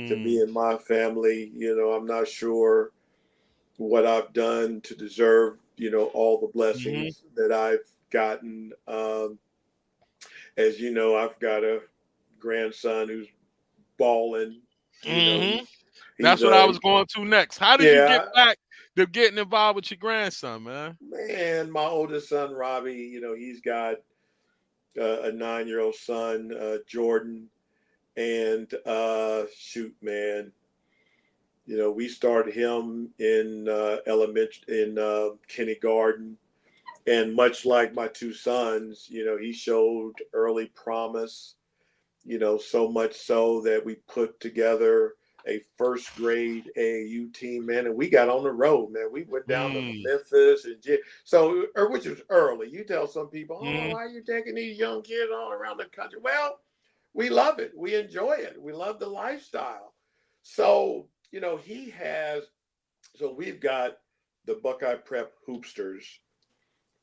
to me Mm. and my family. I'm not sure what I've done to deserve, all the Mhm. blessings that I've gotten. As you know, I've got a grandson who's balling. Mhm. He's That's what I was going to next. How did you get yeah, back to getting involved with your grandson, man? man. My oldest son, Robbie, he's got a 9-year-old son, Jordan, And shoot, man, we started him in kindergarten, and much like my two sons, he showed early promise. So much so that we put together a first grade AAU team, man, and we got on the road, man. We went down to Mm. Memphis and which was early. You tell some people, oh, Mm. why are you taking these young kids all around the country? Well, we love it. We enjoy it. We love the lifestyle. So, we've got the Buckeye Prep Hoopsters,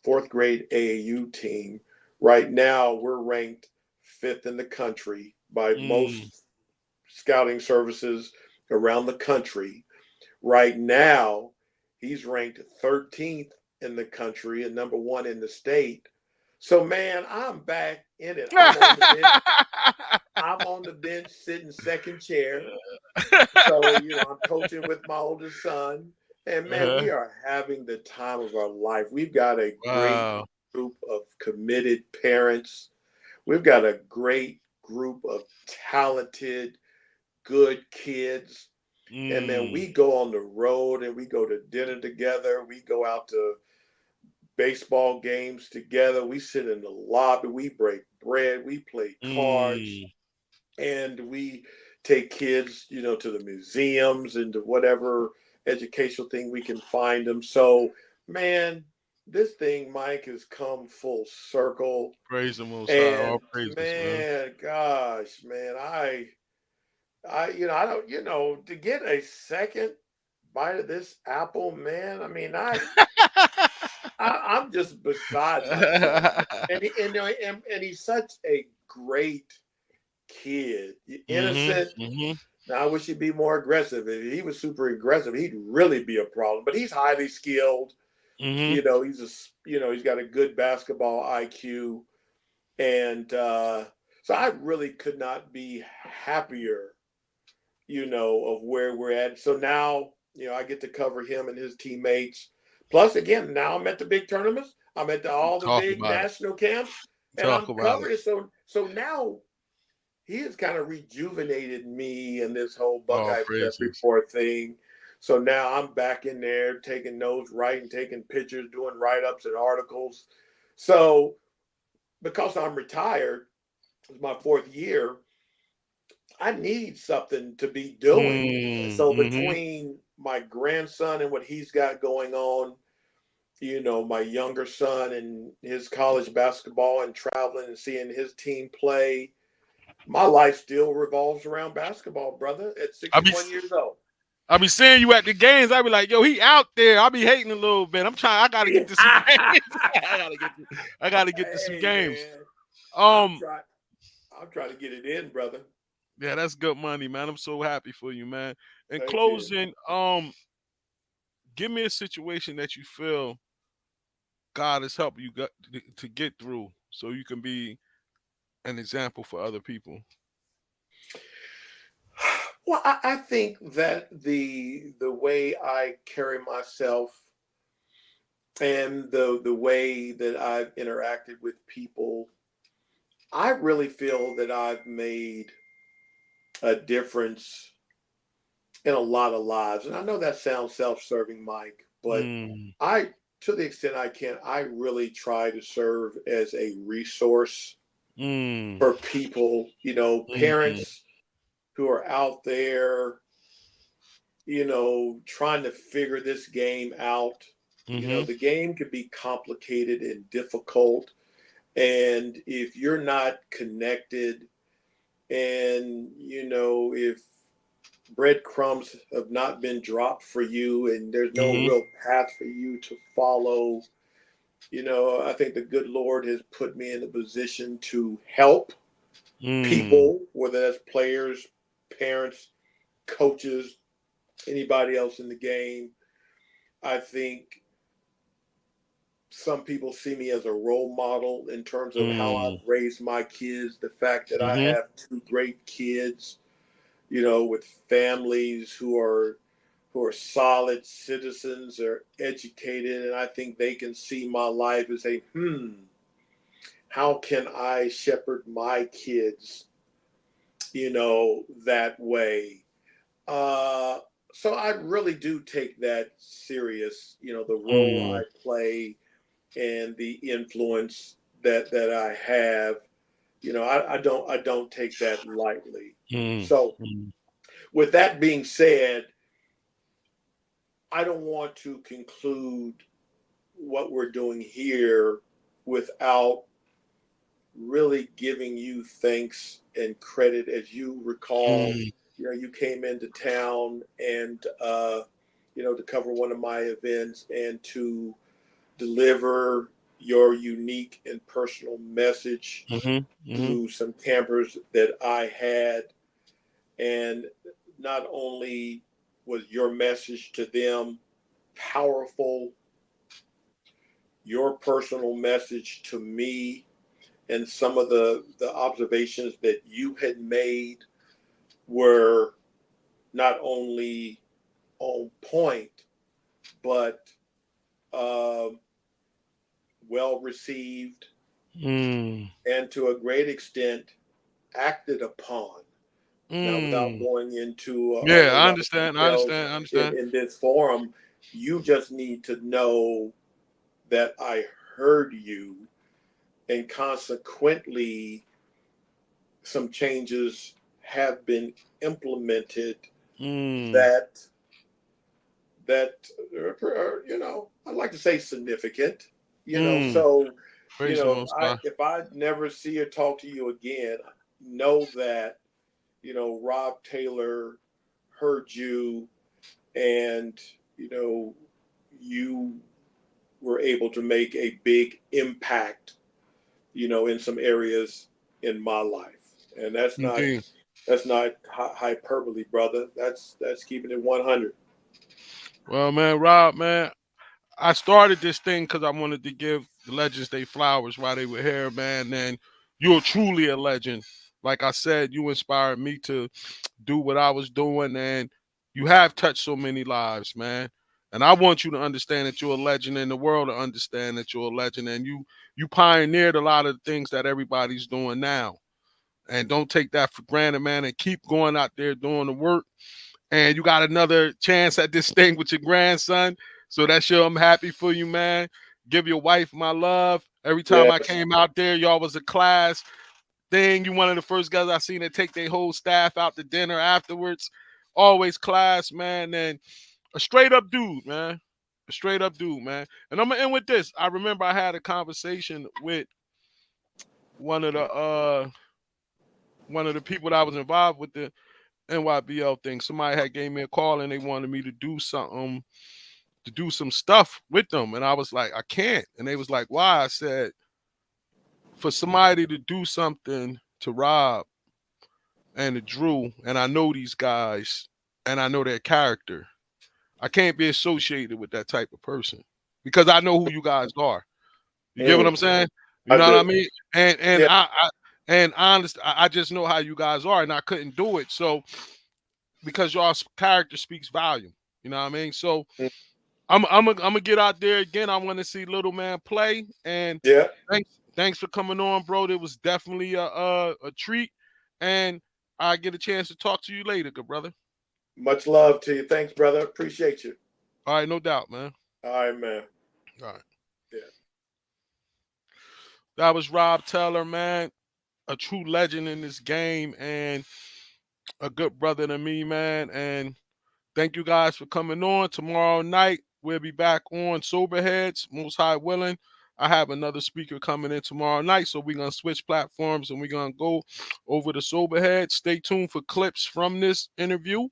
fourth grade AAU team. Right now, we're ranked fifth in the country by Mm. most scouting services around the country. Right now, he's ranked 13th in the country and number one in the state. So, man, I'm back in it. I'm on the bench. I'm on the bench sitting second chair. So, I'm coaching with my oldest son. And man, Uh-huh. we are having the time of our life. We've got a great Wow. group of committed parents. We've got a great group of talented, good kids. And man, Mm. we go on the road and we go to dinner together. We go out to baseball games together. We sit in the lobby. We break bread. We play cards. Mm. And we take kids, to the museums and to whatever educational thing we can find them. So, man, this thing, Mike, has come full circle. Praise the Most High. And All praises, man. man, gosh, man, I don't, to get a second bite of this apple, man. I mean, I'm just beside myself, and he's such a great kid, Mm-hmm. innocent. Mm-hmm. Now, I wish he'd be more aggressive. If he was super aggressive, he'd really be a problem. But he's highly skilled. Mm-hmm. He's got a good basketball IQ, and so I really could not be happier, of where we're at. So now, I get to cover him and his teammates. Plus, again, now I'm at the big tournaments. I'm at all the Talk big about it. national camps, and Talk I'm about it. covering it. So now he has kind of rejuvenated me and this whole All Buckeye Prep praises. Report thing. So now I'm back in there taking notes, writing, taking pictures, doing write ups and articles. So because I'm retired, it's my fourth year, I need something to be doing. Mm. So Mm-hmm. between my grandson and what he's got going on, my younger son and his college basketball and traveling and seeing his team play, my life still revolves around basketball, brother, at I be 61 years old. I be seeing you at the games. I be like, yo, he out there. I be hating a little bit. I'm trying. I gotta get to some games. I gotta get to some Hey, games. man, I'm Um. trying. I'm trying to get it in, brother. Yeah, that's good money, man. I'm so happy for you, man. In Thank you. closing, give me a situation that you feel God has helped you to get through, so you can be an example for other people. Well, I think that the way I carry myself and the way that I've interacted with people, I really feel that I've made a difference in a lot of lives. And I know that sounds self-serving, Mike, but Mm. I, to the extent I can, I really try to serve as a resource Mm. for people, Mm. parents who are out there, trying to figure this game out. Mm-hmm. The game can be complicated and difficult. And if you're not connected, and, if breadcrumbs have not been dropped for you and there's no Mm-hmm. real path for you to follow, I think the good Lord has put me in a position to help Mm. people, whether that's players, parents, coaches, anybody else in the game. I think some people see me as a role model in terms of how Mm. I've raised my kids, the fact that I Mm-hmm. have two great kids, with families who are solid citizens, are educated, and I think they can see my life and say, how can I shepherd my kids that way. Uh, so I really do take that serious, the role I Mm, play and the influence that I have. I don't take that lightly. mm, So mm, with that being said, I don't want to conclude what we're doing here without really giving you thanks and credit. As you recall, mm, you came into town and to cover one of my events and to deliver your unique and personal message mhm, mhm, to some campers that I had. And not only was your message to them powerful, your personal message to me and some of the observations that you had made were not only on point, but uh, well received mm, and to a great extent acted upon. Now, without mm. going into a Yeah, whole I lot of understand. I details understand. I in, understand. in this forum, you just need to know that I heard you, and consequently, some changes have been implemented Mm, that that I'd like to say significant. mm. So Praise the Most High. if I never see or talk to you again, know that Rob Taylor heard you, and you were able to make a big impact, in some areas in my life, and Indeed. that's not hyperbole, brother. That's keeping it 100. Well, man, Rob, man, I started this thing because I wanted to give the legends their flowers while they were here, man. And you're truly a legend. Like I said, you inspired me to do what I was doing, and you have touched so many lives, man. And I want you to understand that you're a legend, and the world to understand that you're a legend, and you pioneered a lot of the things that everybody's doing now. And don't take that for granted, man. And keep going out there doing the work. And you got another chance at this thing with your grandson. So that's sure I'm happy for you, man. Give your wife my love. Every time I Yes, came out there, y'all was a class thing. You one of the first guys I seen that take their whole staff out to dinner afterwards. Always class, man. And a straight up dude, man. A straight up dude, man. And I'm gonna end with this. I remember I had a conversation with one of the uh one of the people that I was involved with the NYBL thing. Somebody had gave me a call and they wanted me to do something, to do some stuff with them. And I was like, I can't. And they was like, why? I said, for somebody to do something to Rob and to Drew, and I know these guys and I know their character, I can't be associated with that type of person because I know who you guys are. You get what I'm saying? You I know what I do. mean? And Yeah. and honest, I just know how you guys are, and I couldn't do it. So because y'all's character speaks volume. You know what I mean? So I'm gonna get out there again. I want to see little man play. And Yeah. thanks for coming on, bro. It was definitely a treat. And I get a chance to talk to you later, good brother. Much love to you. Thanks, brother. Appreciate you. All right, no doubt, man. All right, man. All right. Yeah. That was Rob Taylor, man. A true legend in this game and a good brother to me, man. And thank you guys for coming on. Tomorrow night, we'll be back on Soberheads, most high willing. I have another speaker coming in tomorrow night, so we're going to switch platforms and we're going to go over the Soberhead. Stay tuned for clips from this interview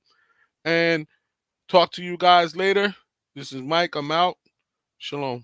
and talk to you guys later. This is Mike. I'm out. Shalom.